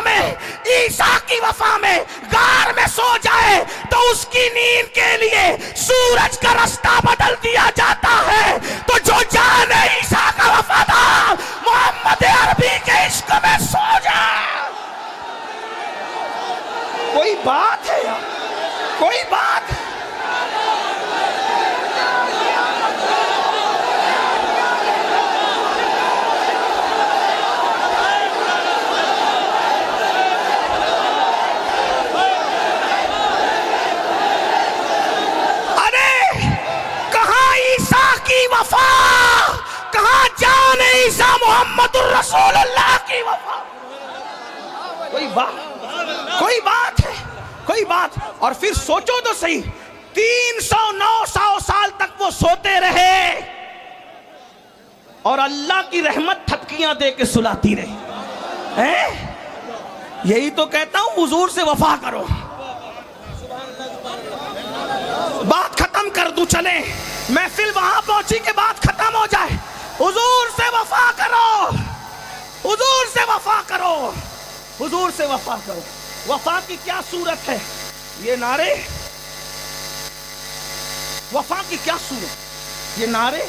میں غار میں سو جائے تو اس کی نیند کے لیے سورج کا راستہ بدل دیا جاتا ہے. تو جو جانے عیسیٰ کا وفادار محمد عربی کے عشق میں سو جائے. کوئی بات ہے یار، کوئی بات ہے. وفا کہاں جان عیسیٰ محمد الرسول اللہ کی وفا. کوئی بات. اور پھر سوچو تو صحیح، 309 سال تک وہ سوتے رہے اور اللہ کی رحمت تھپکیاں دے کے سلاتی رہی. یہی تو کہتا ہوں حضور سے وفا کرو. بات ختم کر دوں، چلیں محفل وہاں پہنچی کہ بات ختم ہو جائے. حضور سے وفا کرو، حضور سے وفا کرو، حضور سے وفا کرو. وفا کی کیا صورت ہے؟ یہ نعرے وفا کی کیا صورت؟ یہ نعرے.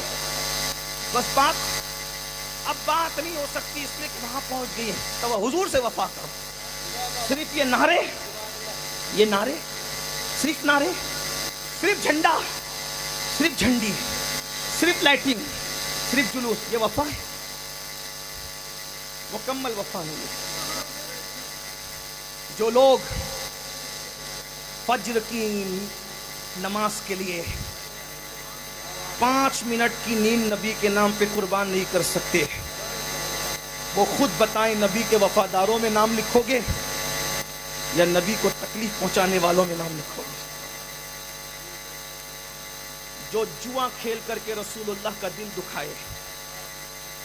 بس اب بات نہیں ہو سکتی اس لیے کہ وہاں پہنچ گئی ہے. تو حضور سے وفا کرو. صرف یہ نعرے صرف نعرے، صرف جھنڈا، صرف جھنڈی، صرف لائٹنگ، صرف جلوس، یہ وفا ہے؟ مکمل وفا نہیں ہے. جو لوگ فجر کی نماز کے لیے 5 منٹ کی نیند نبی کے نام پہ قربان نہیں کر سکتے، وہ خود بتائیں نبی کے وفاداروں میں نام لکھو گے یا نبی کو تکلیف پہنچانے والوں میں نام لکھو گے؟ جو جوا کھیل کر کے رسول اللہ کا دل دکھائے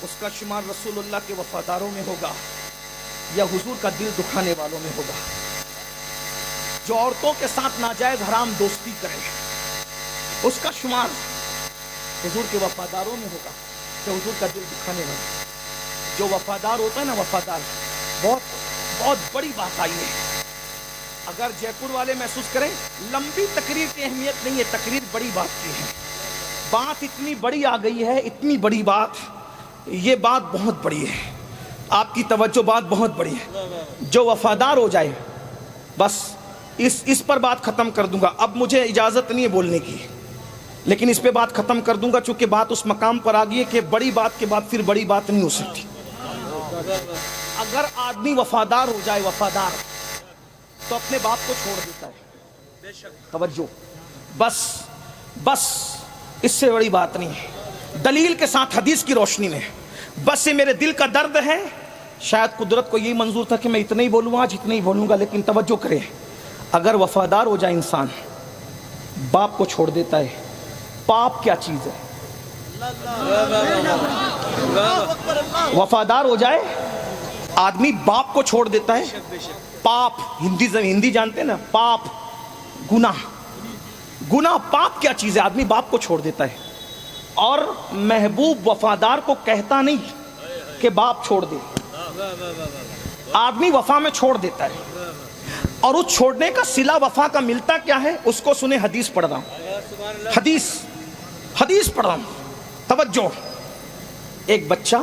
اس کا شمار رسول اللہ کے وفاداروں میں ہوگا یا حضور کا دل دکھانے والوں میں ہوگا؟ جو عورتوں کے ساتھ ناجائز حرام دوستی کرے اس کا شمار حضور کے وفاداروں میں ہوگا یا حضور کا دل دکھانے والا؟ جو وفادار ہوتا ہے نا، وفادار، بہت بڑی بات آئی ہے. اگر جے پور والے محسوس کریں لمبی تقریر کی اہمیت نہیں ہے، تقریر بڑی بات کی ہے. بات اتنی بڑی آ گئی ہے، اتنی بڑی بات، یہ بات بہت بڑی ہے. آپ کی توجہ، بات بہت بڑی ہے. جو وفادار ہو جائے، بس اس پر بات ختم کر دوں گا. اب مجھے اجازت نہیں ہے بولنے کی، لیکن اس پہ بات ختم کر دوں گا چونکہ بات اس مقام پر آ گئی ہے کہ بڑی بات کے بعد پھر بڑی بات نہیں ہو سکتی. اگر آدمی وفادار ہو جائے، وفادار، تو اپنے باپ کو چھوڑ دیتا ہے. توجہ، بس اس سے بڑی بات نہیں ہے. دلیل کے ساتھ حدیث کی روشنی میں، بس یہ میرے دل کا درد ہے. شاید قدرت کو یہی منظور تھا کہ میں اتنا ہی بولوں آج، اتنا ہی بولوں گا، لیکن توجہ کرے، اگر وفادار ہو جائے انسان، باپ کو چھوڑ دیتا ہے. پاپ کیا چیز ہے؟ وفادار ہو جائے آدمی، باپ کو چھوڑ دیتا ہے. پاپ، ہندی جانتے ہیں نا، پاپ، گناہ، پاپ کیا چیز ہے؟ آدمی باپ کو چھوڑ دیتا ہے. اور محبوب وفادار کو کہتا نہیں کہ باپ چھوڑ دے، آدمی وفا میں چھوڑ دیتا ہے. اور اس چھوڑنے کا صلہ وفا کا ملتا کیا ہے؟ اس کو سنیں، حدیث پڑھ رہا ہوں، حدیث پڑھ رہا ہوں. توجہ. ایک بچہ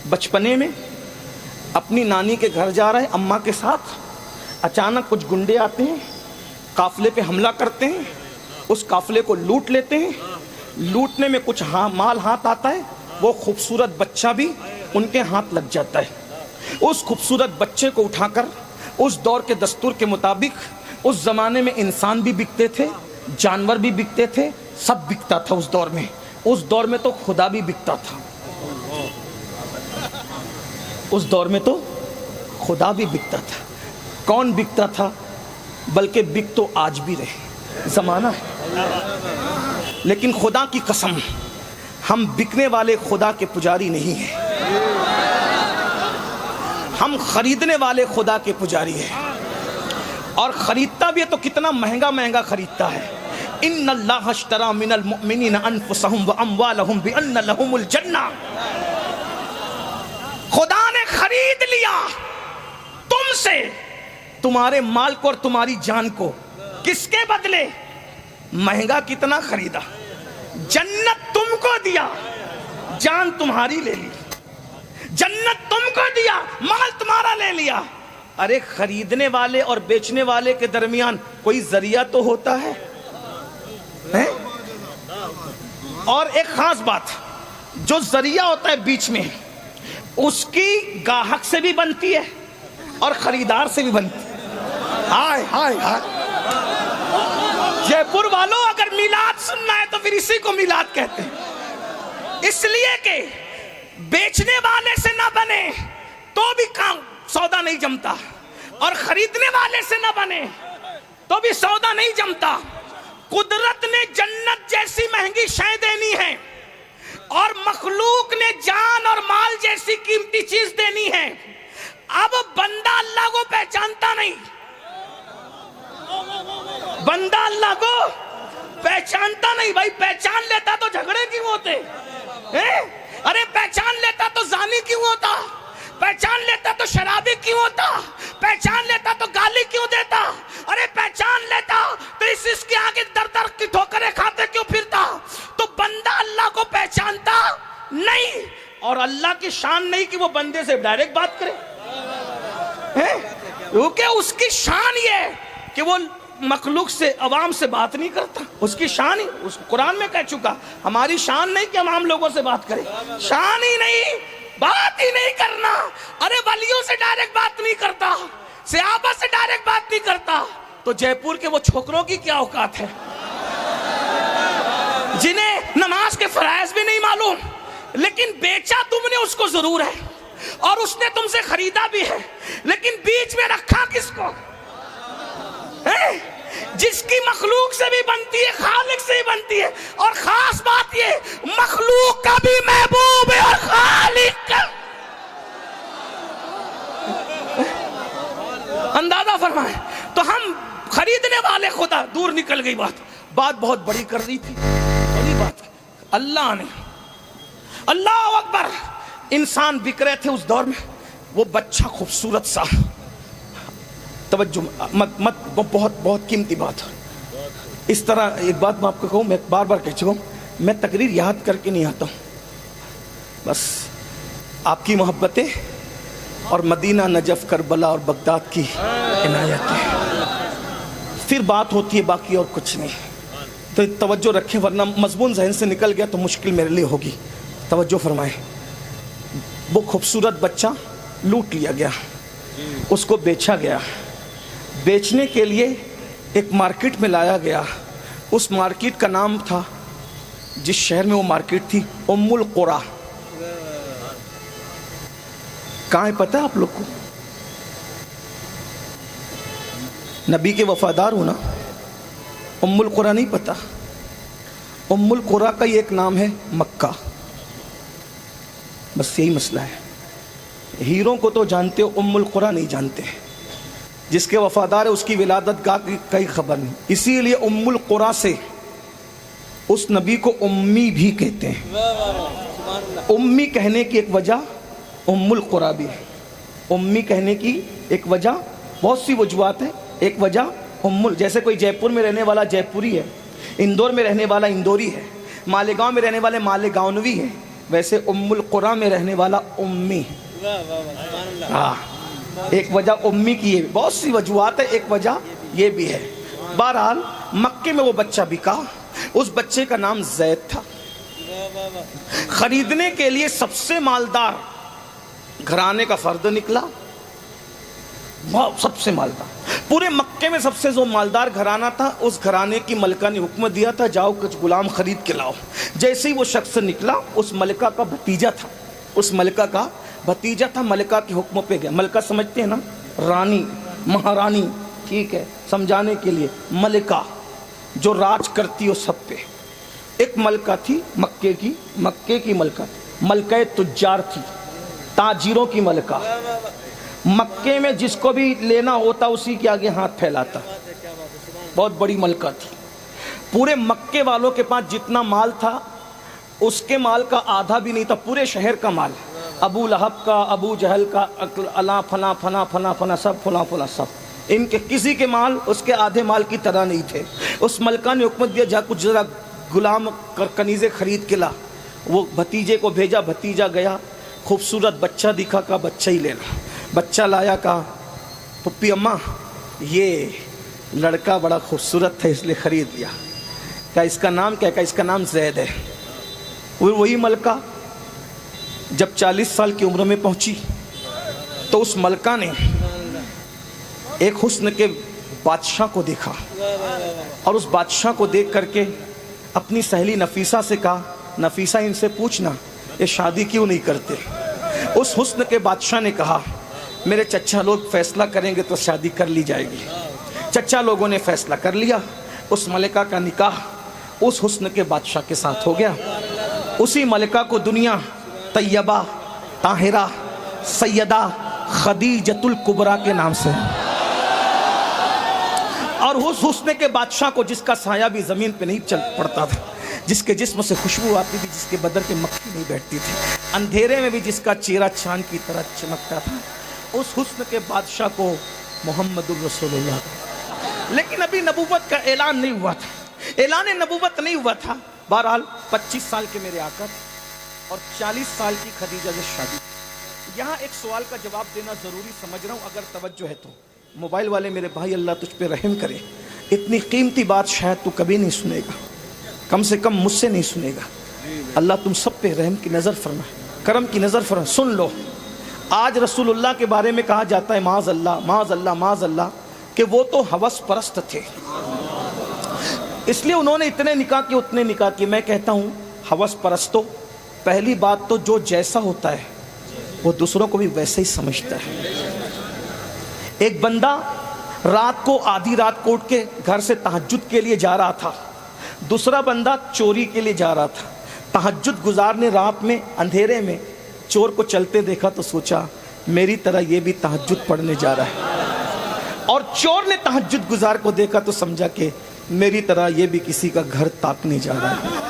بچپنے میں اپنی نانی کے گھر جا رہا ہے اماں کے ساتھ، اچانک کچھ گنڈے آتے ہیں، قافلے پہ حملہ کرتے ہیں، اس قافلے کو لوٹ لیتے ہیں. لوٹنے میں کچھ مال ہاتھ آتا ہے، وہ خوبصورت بچہ بھی ان کے ہاتھ لگ جاتا ہے. اس خوبصورت بچے کو اٹھا کر اس دور کے دستور کے مطابق اس زمانے میں انسان بھی بکتے تھے، جانور بھی بکتے تھے، سب بکتا تھا اس دور میں. اس دور میں تو خدا بھی بکتا تھا. اس دور میں تو خدا بھی بکتا تھا. کون بکتا تھا؟ بلکہ بک تو آج بھی رہے زمانہ ہے. لیکن خدا کی قسم ہم بکنے والے خدا کے پجاری نہیں ہیں، ہم خریدنے والے خدا کے پجاری ہیں. اور خریدتا بھی ہے تو کتنا مہنگا مہنگا خریدتا ہے. ان اللہ اشترى من المؤمنین انفسهم واموالهم بان لهم الجنہ. خدا نے خرید لیا تم سے تمہارے مال کو اور تمہاری جان کو. کس کے بدلے؟ مہنگا کتنا خریدا، جنت تم کو دیا، جان تمہاری لے لی. جنت تم کو دیا، مال تمہارا لے لیا. ارے خریدنے والے اور بیچنے والے کے درمیان کوئی ذریعہ تو ہوتا ہے. اور ایک خاص بات، جو ذریعہ ہوتا ہے بیچ میں، اس کی گاہک سے بھی بنتی ہے اور خریدار سے بھی بنتی ہے. ہائے ہائے ہائے. جے پور والوں اگر میلاد سننا ہے تو پھر اسی کو میلاد کہتے ہیں. اس لیے کہ بیچنے والے سے نہ بنے تو بھی کام سودا نہیں جمتا، اور خریدنے والے سے نہ بنے تو بھی سودا نہیں جمتا. قدرت نے جنت جیسی مہنگی شے دینی ہے اور مخلوق نے جان اور مال جیسی قیمتی چیز دینی ہے. اب بندہ اللہ کو پہچانتا نہیں، بندہ اللہ کو پہچانتا نہیں. بھائی پہچان لیتا تو جھگڑے کیوں ہوتے؟ ارے پہچان لیتا تو زانی کیوں ہوتا؟ پہچان لیتا تو شرابی کیوں ہوتا؟ پہچان لیتا تو گالی کیوں دیتا؟ ارے پہچان لیتا تو اس کے آگے در در کی ٹھوکریں کھاتے کیوں پھرتا؟ تو بندہ اللہ کو پہچانتا نہیں، اور اللہ کی شان نہیں کہ وہ بندے سے ڈائریکٹ بات کرے. کیونکہ اس کی شان یہ ہے کہ وہ مخلوق سے، عوام سے بات نہیں کرتا. اس کی شان ہی، اس قرآن میں کہہ چکا، ہماری شان نہیں کہ ہم عام لوگوں سے بات کریں. شان ہی نہیں، بات ہی نہیں کرنا. ارے ولیوں سے ڈائریکٹ بات نہیں کرتا، صحابہ سے ڈائریکٹ بات نہیں کرتا. تو جے پور کے وہ چھوکروں کی کیا اوقات ہے جنہیں نماز کے فرائض بھی نہیں معلوم، لیکن بیچا تم نے اس کو ضرور ہے، اور اس نے تم سے خریدا بھی ہے، لیکن بیچ میں رکھا کس کو؟ جس کی مخلوق سے بھی بنتی ہے، خالق سے بھی بنتی ہے. اور خاص بات یہ، مخلوق کا بھی محبوب ہے اور خالق کا. اندازہ فرمائیں. تو ہم خریدنے والے خدا، دور نکل گئی بات بہت بڑی کر رہی تھی. بڑی بات اللہ نے، اللہ اکبر. انسان بک رہے تھے اس دور میں. وہ بچہ خوبصورت سا، توجہ مت بہت بہت قیمتی بات. اس طرح ایک بات میں آپ کو کہوں، میں بار بار کہہ چکا ہوں، میں تقریر یاد کر کے نہیں آتا ہوں. بس آپ کی محبتیں اور مدینہ، نجف، کربلا اور بغداد کی عنایتیں، پھر بات ہوتی ہے، باقی اور کچھ نہیں. تو توجہ رکھیں ورنہ مضمون ذہن سے نکل گیا تو مشکل میرے لیے ہوگی. توجہ فرمائیں. وہ خوبصورت بچہ لوٹ لیا گیا، اس کو بیچا گیا. بیچنے کے لیے ایک مارکیٹ میں لایا گیا. اس مارکیٹ کا نام تھا، جس شہر میں وہ مارکیٹ تھی، ام القریٰ. کہاں ہے پتہ ہے آپ لوگ کو؟ نبی کے وفادار ہو نا. ام القریٰ نہیں پتہ؟ ام القریٰ کا یہ ایک نام ہے مکہ. بس یہی مسئلہ ہے. ہیروں کو تو جانتے ہو، ام القریٰ نہیں جانتے. جس کے وفادار ہے اس کی ولادت گاہ کی کئی خبر نہیں. اسی لیے ام القریٰ سے اس نبی کو امی بھی کہتے ہیں. امی کہنے کی ایک وجہ ام القریٰ بھی ہے. امی کہنے کی ایک وجہ، بہت سی وجوہات ہیں. ایک وجہ جیسے کوئی جے پور میں رہنے والا جے پوری ہے، اندور میں رہنے والا اندوری ہے، مالیگاؤں میں رہنے والے مالیگاؤنوی ہے، ویسے ام القریٰ میں رہنے والا امی. ہاں، ایک وجہ امی کی ہے. بہت سی وجوہات ہے، ایک وجہ یہ بھی ہے. بہرحال مکے میں وہ بچہ بکا. اس بچے کا نام زید تھا. خریدنے کے لیے سب سے مالدار گھرانے کا فرد نکلا، سب سے مالدار پورے مکے میں سب سے جو مالدار گھرانہ تھا، اس گھرانے کی ملکہ نے حکم دیا تھا جاؤ کچھ غلام خرید کے لاؤ۔ جیسے ہی وہ شخص نکلا، اس ملکہ کا بھتیجا تھا، اس ملکہ کا بھتیجا تھا، ملکہ کے حکم پہ گیا۔ ملکہ سمجھتے ہیں نا، رانی، مہارانی، ٹھیک ہے، سمجھانے کے لیے ملکہ جو راج کرتی ہو سب پہ۔ ایک ملکہ تھی مکے کی ملکہ، ملکہ تجار تھی، تاجروں کی ملکہ۔ مکے میں جس کو بھی لینا ہوتا اسی کے آگے ہاتھ پھیلاتا، بہت بڑی ملکہ تھی۔ پورے مکے والوں کے پاس جتنا مال تھا اس کے مال کا آدھا بھی نہیں تھا، پورے شہر کا مال، ابو لہب کا، ابو جہل کا، اللہ فنا فنا فنا فنا سب فلاں فلاں سب، ان کے کسی کے مال اس کے آدھے مال کی طرح نہیں تھے۔ اس ملکہ نے حکم دیا جا کچھ ذرا غلام کنیزیں خرید کے لا۔ وہ بھتیجے کو بھیجا، بھتیجا گیا، خوبصورت بچہ دکھا، کہا بچہ ہی لینا۔ بچہ لایا، کہا پپی اماں یہ لڑکا بڑا خوبصورت تھا اس لیے خرید لیا۔ کہا اس کا نام کیا؟ کہا اس کا نام زید ہے۔ وہی ملکہ جب 40 سال کی عمر میں پہنچی تو اس ملکہ نے ایک حسن کے بادشاہ کو دیکھا، اور اس بادشاہ کو دیکھ کر کے اپنی سہیلی نفیسہ سے کہا، نفیسہ ان سے پوچھنا یہ شادی کیوں نہیں کرتے؟ اس حسن کے بادشاہ نے کہا میرے چچا لوگ فیصلہ کریں گے تو شادی کر لی جائے گی۔ چچا لوگوں نے فیصلہ کر لیا، اس ملکہ کا نکاح اس حسن کے بادشاہ کے ساتھ ہو گیا۔ اسی ملکہ کو دنیا طیبہ، طاہرہ، سیدہ خدیجۃ الکبریٰ کے نام سے، اور اس حسن کے بادشاہ کو جس کا سایہ بھی زمین پہ نہیں چل پڑتا تھا، جس کے جسم سے خوشبو آتی تھی، جس کے بدن پہ مکھی نہیں بیٹھتی تھی، اندھیرے میں بھی جس کا چہرہ چاند کی طرح چمکتا تھا، اس حسن کے بادشاہ کو محمد الرسول اللہ۔ لیکن ابھی نبوت کا اعلان نہیں ہوا تھا، اعلان نبوت نہیں ہوا تھا۔ بہرحال 25 سال کے میرے آقا اور 40 سال کی خدیجہ سے شادی۔ یہاں ایک سوال کا جواب دینا ضروری سمجھ رہا ہوں، اگر توجہ ہے تو موبائل والے میرے بھائی اللہ تجھ پہ رحم کرے، اتنی قیمتی بات شاید تو کبھی نہیں سنے گا، کم سے کم مجھ سے نہیں سنے گا۔ اللہ تم سب پہ رحم کی نظر فرمائے، کرم کی نظر فرمائے۔ سن لو، آج رسول اللہ کے بارے میں کہا جاتا ہے معاذ اللہ معاذ اللہ معاذ اللہ کہ وہ تو ہوس پرست تھے، اس لیے انہوں نے اتنے نکاح کیے اتنے نکاح کیے۔ میں کہتا ہوں ہوس پرستو، پہلی بات تو جو جیسا ہوتا ہے وہ دوسروں کو بھی ویسے ہی سمجھتا ہے۔ ایک بندہ رات کو آدھی رات کو اٹھ کے گھر سے تہجد کے لیے جا رہا تھا، دوسرا بندہ چوری کے لیے جا رہا تھا۔ تہجد گزار نے رات میں اندھیرے میں چور کو چلتے دیکھا تو سوچا میری طرح یہ بھی تہجد پڑھنے جا رہا ہے، اور چور نے تہجد گزار کو دیکھا تو سمجھا کہ میری طرح یہ بھی کسی کا گھر تاکنے جا رہا ہے۔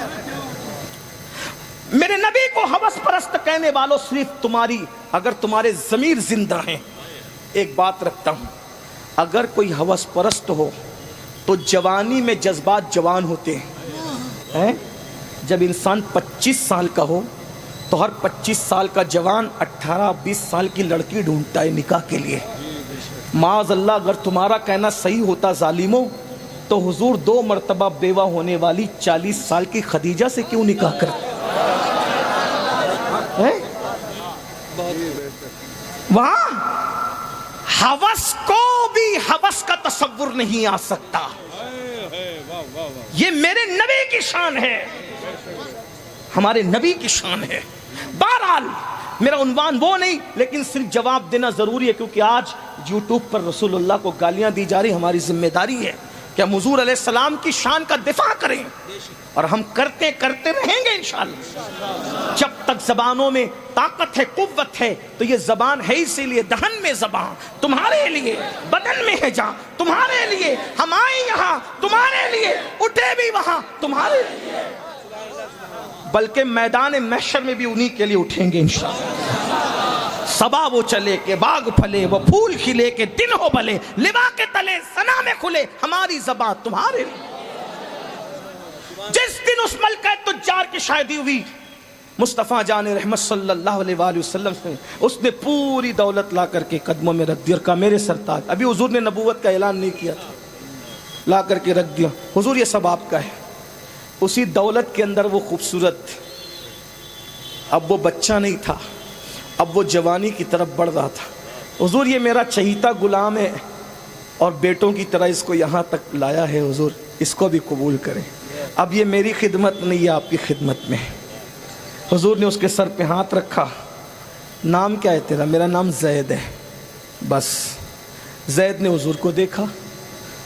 میرے نبی کو ہوس پرست کہنے والوں، صرف تمہاری اگر تمہارے ضمیر زندہ ہیں، ایک بات رکھتا ہوں، اگر کوئی ہوس پرست ہو تو جوانی میں جذبات جوان ہوتے ہیں۔ جب انسان 25 سال کا ہو تو ہر 25 سال کا جوان 18-20 سال کی لڑکی ڈھونڈتا ہے نکاح کے لیے۔ معاذ اللہ اگر تمہارا کہنا صحیح ہوتا ظالموں، تو حضور 2 مرتبہ بیوہ ہونے والی 40 سال کی خدیجہ سے کیوں نکاح کرتے؟ وہاں ہوس کو بھی ہوس کا تصور نہیں آ سکتا۔ یہ میرے نبی کی شان ہے، ہمارے نبی کی شان ہے۔ بہرحال میرا عنوان وہ نہیں، لیکن صرف جواب دینا ضروری ہے، کیونکہ آج یوٹیوب پر رسول اللہ کو گالیاں دی جا رہی، ہماری ذمہ داری ہے کہ ہم حضور علیہ السلام کی شان کا دفاع کریں، اور ہم کرتے رہیں گے انشاءاللہ۔ جب تک زبانوں میں طاقت ہے، قوت ہے، تو یہ زبان ہے اسی لیے دہن میں زبان تمہارے لیے، بدن میں ہے جان تمہارے لیے، ہم آئے یہاں تمہارے لیے، اٹھے بھی وہاں تمہارے لیے، بلکہ میدان محشر میں بھی انہی کے لیے اٹھیں گے انشاءاللہ۔ صبا وہ چلے کہ باغ پھلے، وہ پھول کھلے کہ دن ہو بھلے، لوا کے تلے ثنا میں کھلے، ہماری زبان تمہارے لیے۔ جس دن اس ملکہ تجار کی شادی ہوئی، مصطفیٰ جان رحمت صلی اللہ علیہ وآلہ وسلم سے اس نے پوری دولت لا کر کے قدموں میں رکھ دیا اور کہا میرے سرتاج، ابھی حضور نے نبوت کا اعلان نہیں کیا تھا، لا کر کے رکھ دیا، حضور یہ سب آپ کا ہے۔ اسی دولت کے اندر وہ خوبصورت اب وہ بچہ نہیں تھا، اب وہ جوانی کی طرف بڑھ رہا تھا. حضور یہ میرا چہیتا غلام ہے اور بیٹوں کی طرح اس کو یہاں تک لایا ہے، حضور اس کو بھی قبول کریں. اب یہ میری خدمت نہیں ہے، آپ کی خدمت میں. حضور نے اس کے سر پہ ہاتھ رکھا. نام کیا ہے تیرا؟ میرا نام زید ہے. بس زید نے حضور کو دیکھا.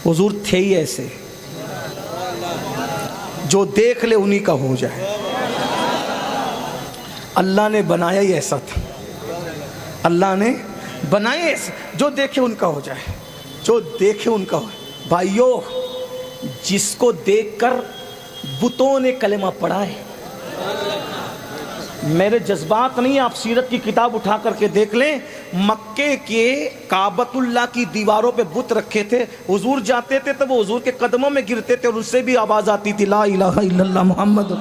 حضور تھے ہی ایسے، جو دیکھ لے انہی کا ہو جائے. اللہ نے بنایا ہی ایسا تھا، اللہ نے بنایا ایسا، جو دیکھے ان کا ہو جائے، جو دیکھے ان کا ہو. بھائیو، جس کو دیکھ کر بتوں نے کلمہ پڑھا ہے. میرے جذبات نہیں، آپ سیرت کی کتاب اٹھا کر کے دیکھ لیں. مکے کے کعبۃ اللہ کی دیواروں پہ بت رکھے تھے. حضور جاتے تھے تو وہ حضور کے قدموں میں گرتے تھے اور اس سے بھی آواز آتی تھی لا الہ الا اللہ محمد.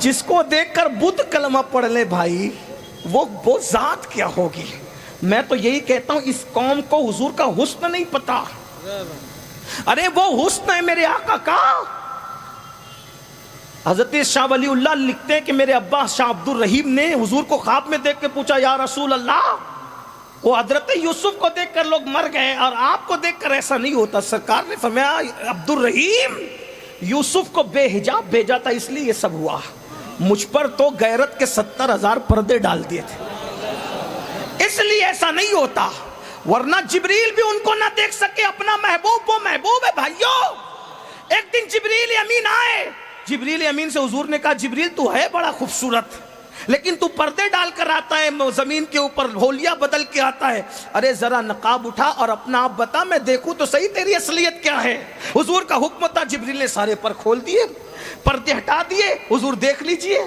جس کو دیکھ کر بت کلمہ پڑھ لے بھائی، وہ ذات کیا ہوگی. میں تو یہی کہتا ہوں اس قوم کو حضور کا حسن نہیں پتا. ارے وہ حسن ہے میرے آقا کا. حضرت شاہ ولی اللہ لکھتے ہیں کہ میرے ابا شاہ عبد الرحیم نے حضور کو خواب میں دیکھ کے پوچھا یا رسول اللہ، وہ حضرت یوسف کو دیکھ کر لوگ مر گئے اور آپ کو دیکھ کر ایسا نہیں ہوتا. سرکار نے فرمایا عبد الرحیم، یوسف کو بے حجاب بھیجا تھا اس لیے یہ سب ہوا. مجھ پر تو غیرت کے 70,000 پردے ڈال دیے تھے، اس لیے ایسا نہیں ہوتا. ورنہ جبریل بھی ان کو نہ دیکھ سکے. اپنا محبوب وہ محبوب ہے بھائیو. ایک دن جبریل امین آئے. جبریل امین سے حضور نے کہا جبریل تو ہے بڑا خوبصورت، لیکن تو پردے ڈال کر آتا ہے، زمین کے اوپر ہولیاں بدل کے آتا ہے. ارے ذرا نقاب اٹھا اور اپنا آپ بتا، میں دیکھوں تو صحیح تیری اصلیت کیا ہے. حضور کا حکم تھا. جبریل نے سارے پر کھول دیے، پردے ہٹا دیے. حضور دیکھ لیجئے،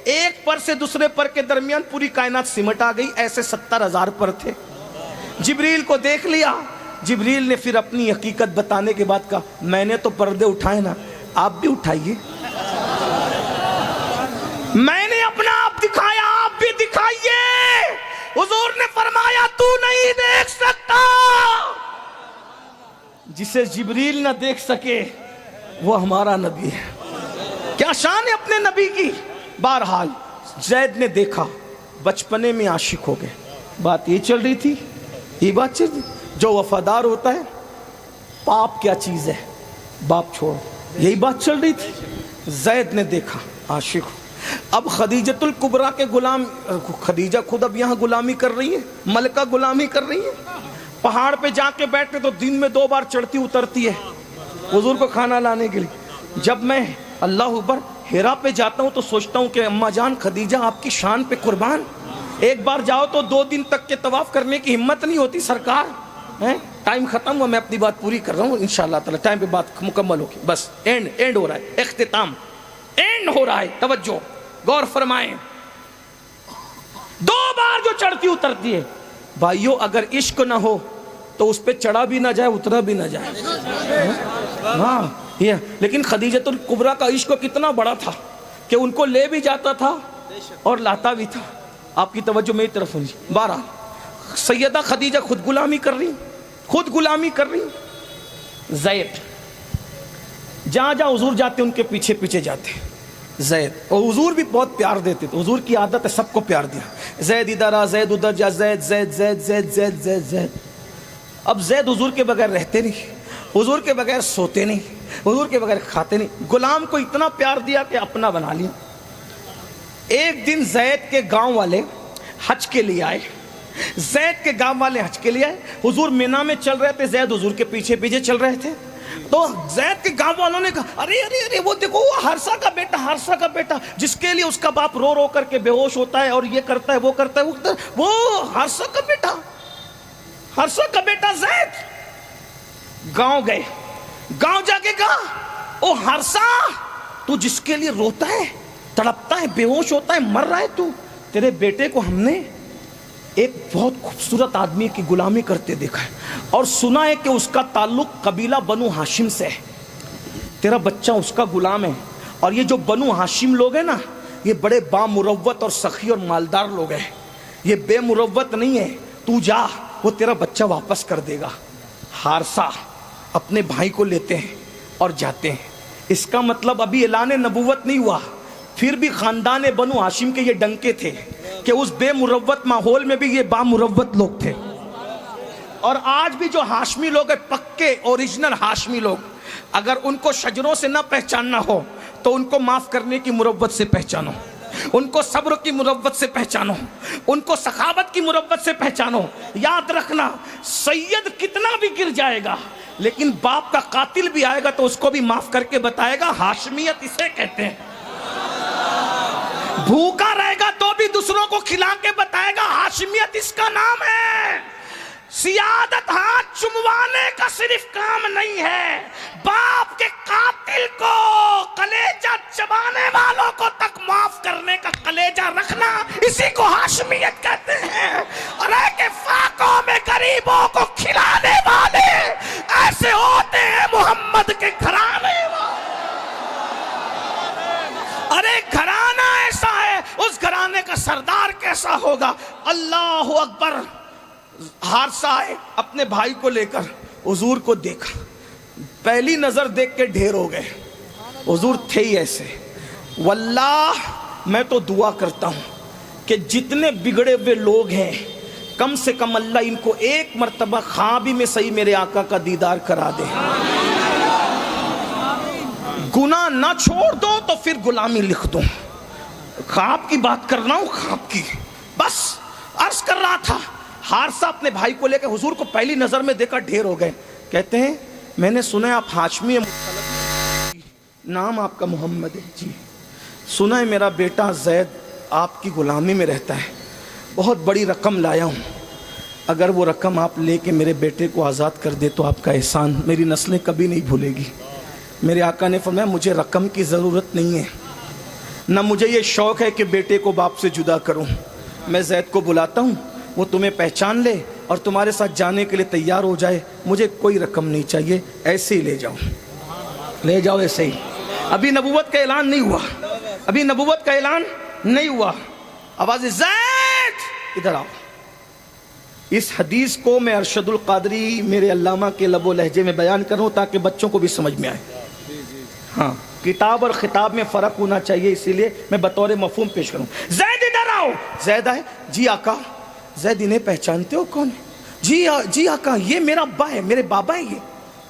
ایک پر سے دوسرے پر کے درمیان پوری کائنات سمٹ آ گئی. ایسے 70,000 پر تھے. جبریل کو دیکھ لیا. جبریل نے پھر اپنی حقیقت بتانے کے بعد کہا میں نے تو پردے اٹھائے نا، آپ بھی اٹھائیے. میں نے اپنا آپ دکھایا، آپ بھی دکھائیے. حضور نے فرمایا تو نہیں دیکھ سکتا جسے جبریل نہ دیکھ سکے وہ ہمارا نبی ہے. کیا شان ہے اپنے نبی کی. بہرحال زید نے دیکھا، بچپنے میں عاشق ہو گئے. بات یہ چل رہی تھی، یہ بات چل رہی. جو وفادار ہوتا ہے، باپ کیا چیز ہے باپ چھوڑو، یہی بات چل رہی تھی. زید نے دیکھا، عاشق ہو. اب خدیجۃ الکبریٰ کے غلام، خدیجہ خود اب یہاں غلامی کر رہی ہے، ملکہ غلامی کر رہی ہے. پہاڑ پہ جا کے بیٹھتے تو دن میں 2 بار چڑھتی اترتی ہے حضور کو کھانا لانے کے لیے. جب میں اللہ اکبر ہیرا پہ جاتا ہوں تو سوچتا ہوں کہ اماں جان خدیجہ آپ کی شان پہ قربان، ایک بار جاؤ تو 2 دن تک کے طواف کرنے کی ہمت نہیں ہوتی. سرکار ٹائم ختم ہوا، میں اپنی بات پوری کر رہا ہوں انشاءاللہ تعالی. ٹائم پہ بات مکمل ہوگی، بس اینڈ ہو رہا ہے، اختتام اینڈ ہو رہا ہے. توجہ غور فرمائیں. 2 بار جو چڑھتی اترتی ہے بھائیو، اگر عشق نہ ہو تو اس پہ چڑھا بھی نہ جائے اترا بھی نہ جائے. ہاں لیکن خدیجۃ الکبریٰ کا عشق کتنا بڑا تھا کہ ان کو لے بھی جاتا تھا اور لاتا بھی تھا. آپ کی توجہ میری طرف ہونی. 12 سیدہ خدیجہ خود غلامی کر رہی، خود غلامی کر رہی. زید جہاں جہاں حضور جاتے ان کے پیچھے پیچھے جاتے زید. اور حضور بھی بہت پیار دیتے تھے. حضور کی عادت ہے سب کو پیار دیا. زید ادھر آ، زید ادھر جا، زید زید زید زید زید زید زید. اب زید حضور کے بغیر رہتے نہیں، حضور کے بغیر سوتے نہیں، حضور کے بغیر کھاتے نہیں. غلام کو اتنا پیار دیا کہ اپنا بنا لیا. ایک دن زید کے گاؤں والے حج کے لیے آئے. زید کے گاؤں والے حج کے لیے آئے. حضور مینا میں چل رہے تھے، زید حضور کے پیچھے پیچھے چل رہے تھے. تو زید کے گاؤں والوں نے کہا ارے ارے ارے وہ دیکھو وہ حارثہ کا بیٹا، حارثہ کا بیٹا جس کے لیے اس کا باپ رو رو کر کے بے ہوش ہوتا ہے اور یہ کرتا ہے وہ کرتا ہے، وہ حارثہ کا بیٹا، حارثہ کا بیٹا زید. گاؤں گئے. گاؤں جا کے کہا او حارثہ، تو جس کے لیے روتا ہے، تڑپتا ہے، بے ہوش ہوتا ہے، مر رہا ہے، تو تیرے بیٹے کو ہم نے ایک بہت خوبصورت آدمی کی غلامی کرتے دیکھا ہے اور سنا ہے کہ اس کا تعلق قبیلہ بنو ہاشم سے ہے. تیرا بچہ اس کا غلام ہے. اور یہ جو بنو ہاشم لوگ ہیں نا، یہ بڑے بامروت اور سخی اور مالدار لوگ ہیں، یہ بے مروت نہیں ہے. تو جا، وہ تیرا بچہ واپس کر دے گا. حارثہ اپنے بھائی کو لیتے ہیں اور جاتے ہیں. اس کا مطلب ابھی اعلان نبوت نہیں ہوا، پھر بھی خاندان بنو ہاشم کے یہ ڈنکے تھے کہ اس بے مروت ماحول میں بھی یہ با مروت لوگ تھے. اور آج بھی جو ہاشمی لوگ ہیں پکے اوریجنل ہاشمی لوگ, اگر ان کو شجروں سے نہ پہچاننا ہو تو ان کو معاف کرنے کی مروت سے پہچانو, ان کو صبر کی مروت سے پہچانو, ان کو سخاوت کی مروت سے پہچانو. یاد رکھنا سید کتنا بھی گر جائے گا لیکن باپ کا قاتل بھی آئے گا تو اس کو بھی معاف کر کے بتائے گا ہاشمیت اسے کہتے ہیں. بھوکا رہے گا تو بھی دوسروں کو کھلا کے بتائے گا ہاشمیت اس کا نام ہے. سیادت ہاتھ چموانے کا صرف کام نہیں ہے, باپ کے قاتل کو کلیجہ چبانے والوں کو تک معاف کرنے کا کلیجہ رکھنا, اسی کو ہاشمیت کہتے ہیں. اور اے کہ فاقوں میں غریبوں کو کھلانے والے ایسے ہوتے ہیں محمد کے گھرانے والے. ارے گھرانہ ایسا ہے, اس گھرانے کا سردار کیسا ہوگا. اللہ اکبر. حارثہ آئے اپنے بھائی کو لے کر, حضور کو دیکھا, پہلی نظر دیکھ کے ڈھیر ہو گئے. حضور تھے ہی ایسے. واللہ میں تو دعا کرتا ہوں کہ جتنے بگڑے ہوئے لوگ ہیں کم سے کم اللہ ان کو ایک مرتبہ خوابی میں صحیح میرے آقا کا دیدار کرا دے. گناہ نہ چھوڑ دو تو پھر غلامی لکھ دو. خواب کی بات کر رہا ہوں, خواب کی. بس عرض کر رہا تھا, حارثہ اپنے بھائی کو لے کے حضور کو پہلی نظر میں دیکھا ڈھیر ہو گئے. کہتے ہیں میں نے سنا ہے آپ ہاشمی ہیں, نام آپ کا محمد ہے. جی سنا ہے میرا بیٹا زید آپ کی غلامی میں رہتا ہے, بہت بڑی رقم لایا ہوں, اگر وہ رقم آپ لے کے میرے بیٹے کو آزاد کر دے تو آپ کا احسان میری نسلیں کبھی نہیں بھولے گی. میرے آقا نے فرمایا مجھے رقم کی ضرورت نہیں ہے, نہ مجھے یہ شوق ہے کہ بیٹے کو باپ سے جدا کروں. میں زید کو بلاتا ہوں, وہ تمہیں پہچان لے اور تمہارے ساتھ جانے کے لیے تیار ہو جائے. مجھے کوئی رقم نہیں چاہیے, ایسے ہی لے جاؤ, لے جاؤ ایسے ہی. ابھی نبوت کا اعلان نہیں ہوا, ابھی نبوت کا اعلان نہیں ہوا. آواز زید ادھر آؤ. اس حدیث کو میں ارشد القادری میرے علامہ کے لب و لہجے میں بیان کروں تاکہ بچوں کو بھی سمجھ میں آئے. ہاں کتاب اور خطاب میں فرق ہونا چاہیے, اسی لیے میں بطور مفہوم پیش کروں. زید ادھر آؤ. زید آئے. جی آقا. زید انہیں پہچانتے ہو کون ہے؟ جی آقا یہ میرا ابا ہے, میرے بابا ہے یہ,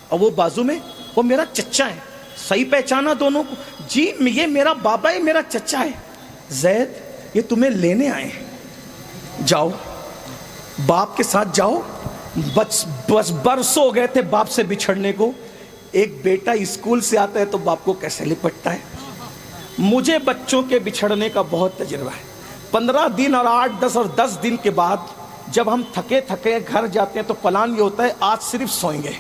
اور وہ بازو میں وہ میرا چچا ہے. صحیح پہچانا دونوں کو؟ جی یہ میرا بابا ہے, میرا چچا ہے. زید یہ تمہیں لینے آئے ہیں, جاؤ باپ کے ساتھ جاؤ. بس برسوں ہو گئے تھے باپ سے بچھڑنے کو. ایک بیٹا اسکول سے آتا ہے تو باپ کو کیسے لپٹتا ہے. مجھے بچوں کے بچھڑنے کا بہت تجربہ ہے. 15 دن اور 8, 10 اور 10 دن کے بعد جب ہم تھکے گھر جاتے ہیں تو پلان یہ ہوتا ہے آج صرف سوئیں گے.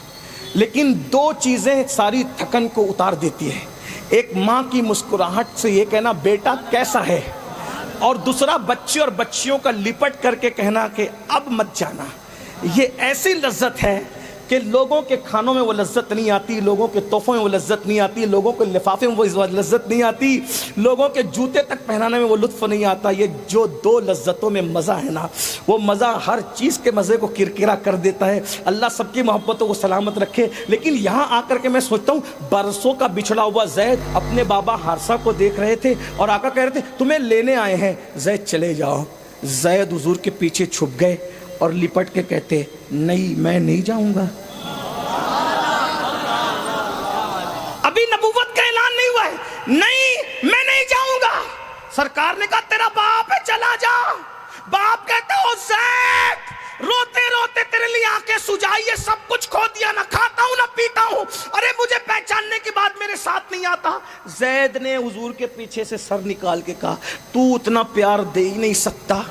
لیکن 2 چیزیں ساری تھکن کو اتار دیتی ہے. ایک ماں کی مسکراہٹ سے یہ کہنا بیٹا کیسا ہے, اور دوسرا بچے اور بچیوں کا لپٹ کر کے کہنا کہ اب مت جانا. یہ ایسی لذت ہے کہ لوگوں کے کھانوں میں وہ لذت نہیں آتی, لوگوں کے تحفوں میں وہ لذت نہیں آتی, لوگوں کے لفافے میں وہ لذت نہیں آتی, لوگوں کے جوتے تک پہنانے میں وہ لطف نہیں آتا. یہ جو 2 لذتوں میں مزہ ہے نا, وہ مزہ ہر چیز کے مزے کو کرکرا کر دیتا ہے. اللہ سب کی محبتوں کو سلامت رکھے. لیکن یہاں آ کر کے میں سوچتا ہوں برسوں کا بچھڑا ہوا زید اپنے بابا حارثہ کو دیکھ رہے تھے اور آقا کہہ رہے تھے تمہیں لینے آئے ہیں, زید چلے جاؤ. زید حضور کے پیچھے چھپ گئے اور لپٹ کے کہتے نہیں میں نہیں جاؤں گا. ابھی نبوت کا اعلان نہیں ہوا ہے. نہیں میں نہیں جاؤں گا. سرکار نے کہا تیرا باپ ہے چلا جا. باپ کہتے ہو زید روتے روتے تیرے لیے آنکھیں سجائیے, سب کچھ کھو دیا, نہ کھاتا ہوں نہ پیتا ہوں, ارے مجھے پہچاننے کے بعد میرے ساتھ نہیں آتا. زید نے حضور کے پیچھے سے سر نکال کے کہا تو اتنا پیار دے ہی نہیں سکتا,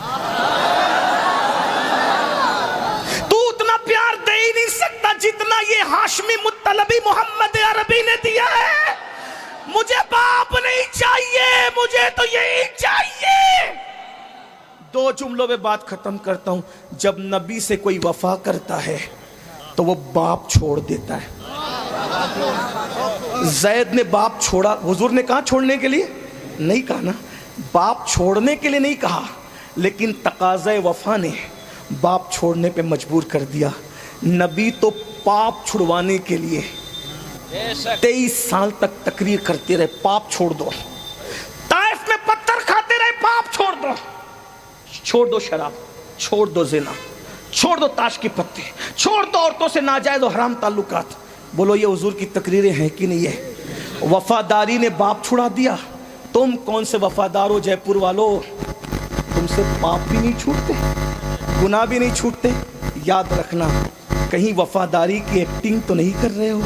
جتنا یہ ہاشمی مطلبی محمد عربی نے دیا ہے. مجھے باپ نہیں چاہیے, مجھے تو یہی چاہیے. 2 جملوں میں بات ختم کرتا ہوں. جب نبی سے کوئی وفا کرتا ہے تو وہ باپ چھوڑ دیتا ہے. زید نے باپ چھوڑا. حضور نے کہا چھوڑنے کے لیے نہیں کہا نا, باپ چھوڑنے کے لیے نہیں کہا, لیکن تقاضۂ وفا نے باپ چھوڑنے پہ مجبور کر دیا. نبی تو پاپ چھڑوانے کے لیے 23 سال تک تقریر کرتے رہے, پاپ چھوڑ دو. طائف میں چھوڑ دو شراب، چھوڑ دو زنا، چھوڑ دو تاش کی پتے، چھوڑ دو عورتوں سے ناجائز و حرام تعلقات. بولو یہ حضور کی تقریریں ہیں کہ نہیں ہے؟ وفاداری نے باپ چھڑا دیا. تم کون سے وفادار ہو جے پور والو؟ تم سے پاپ بھی نہیں چھوٹتے، گناہ بھی نہیں چھوٹتے. یاد رکھنا کہیں وفاداری کی ایکٹنگ تو نہیں کر رہے ہو.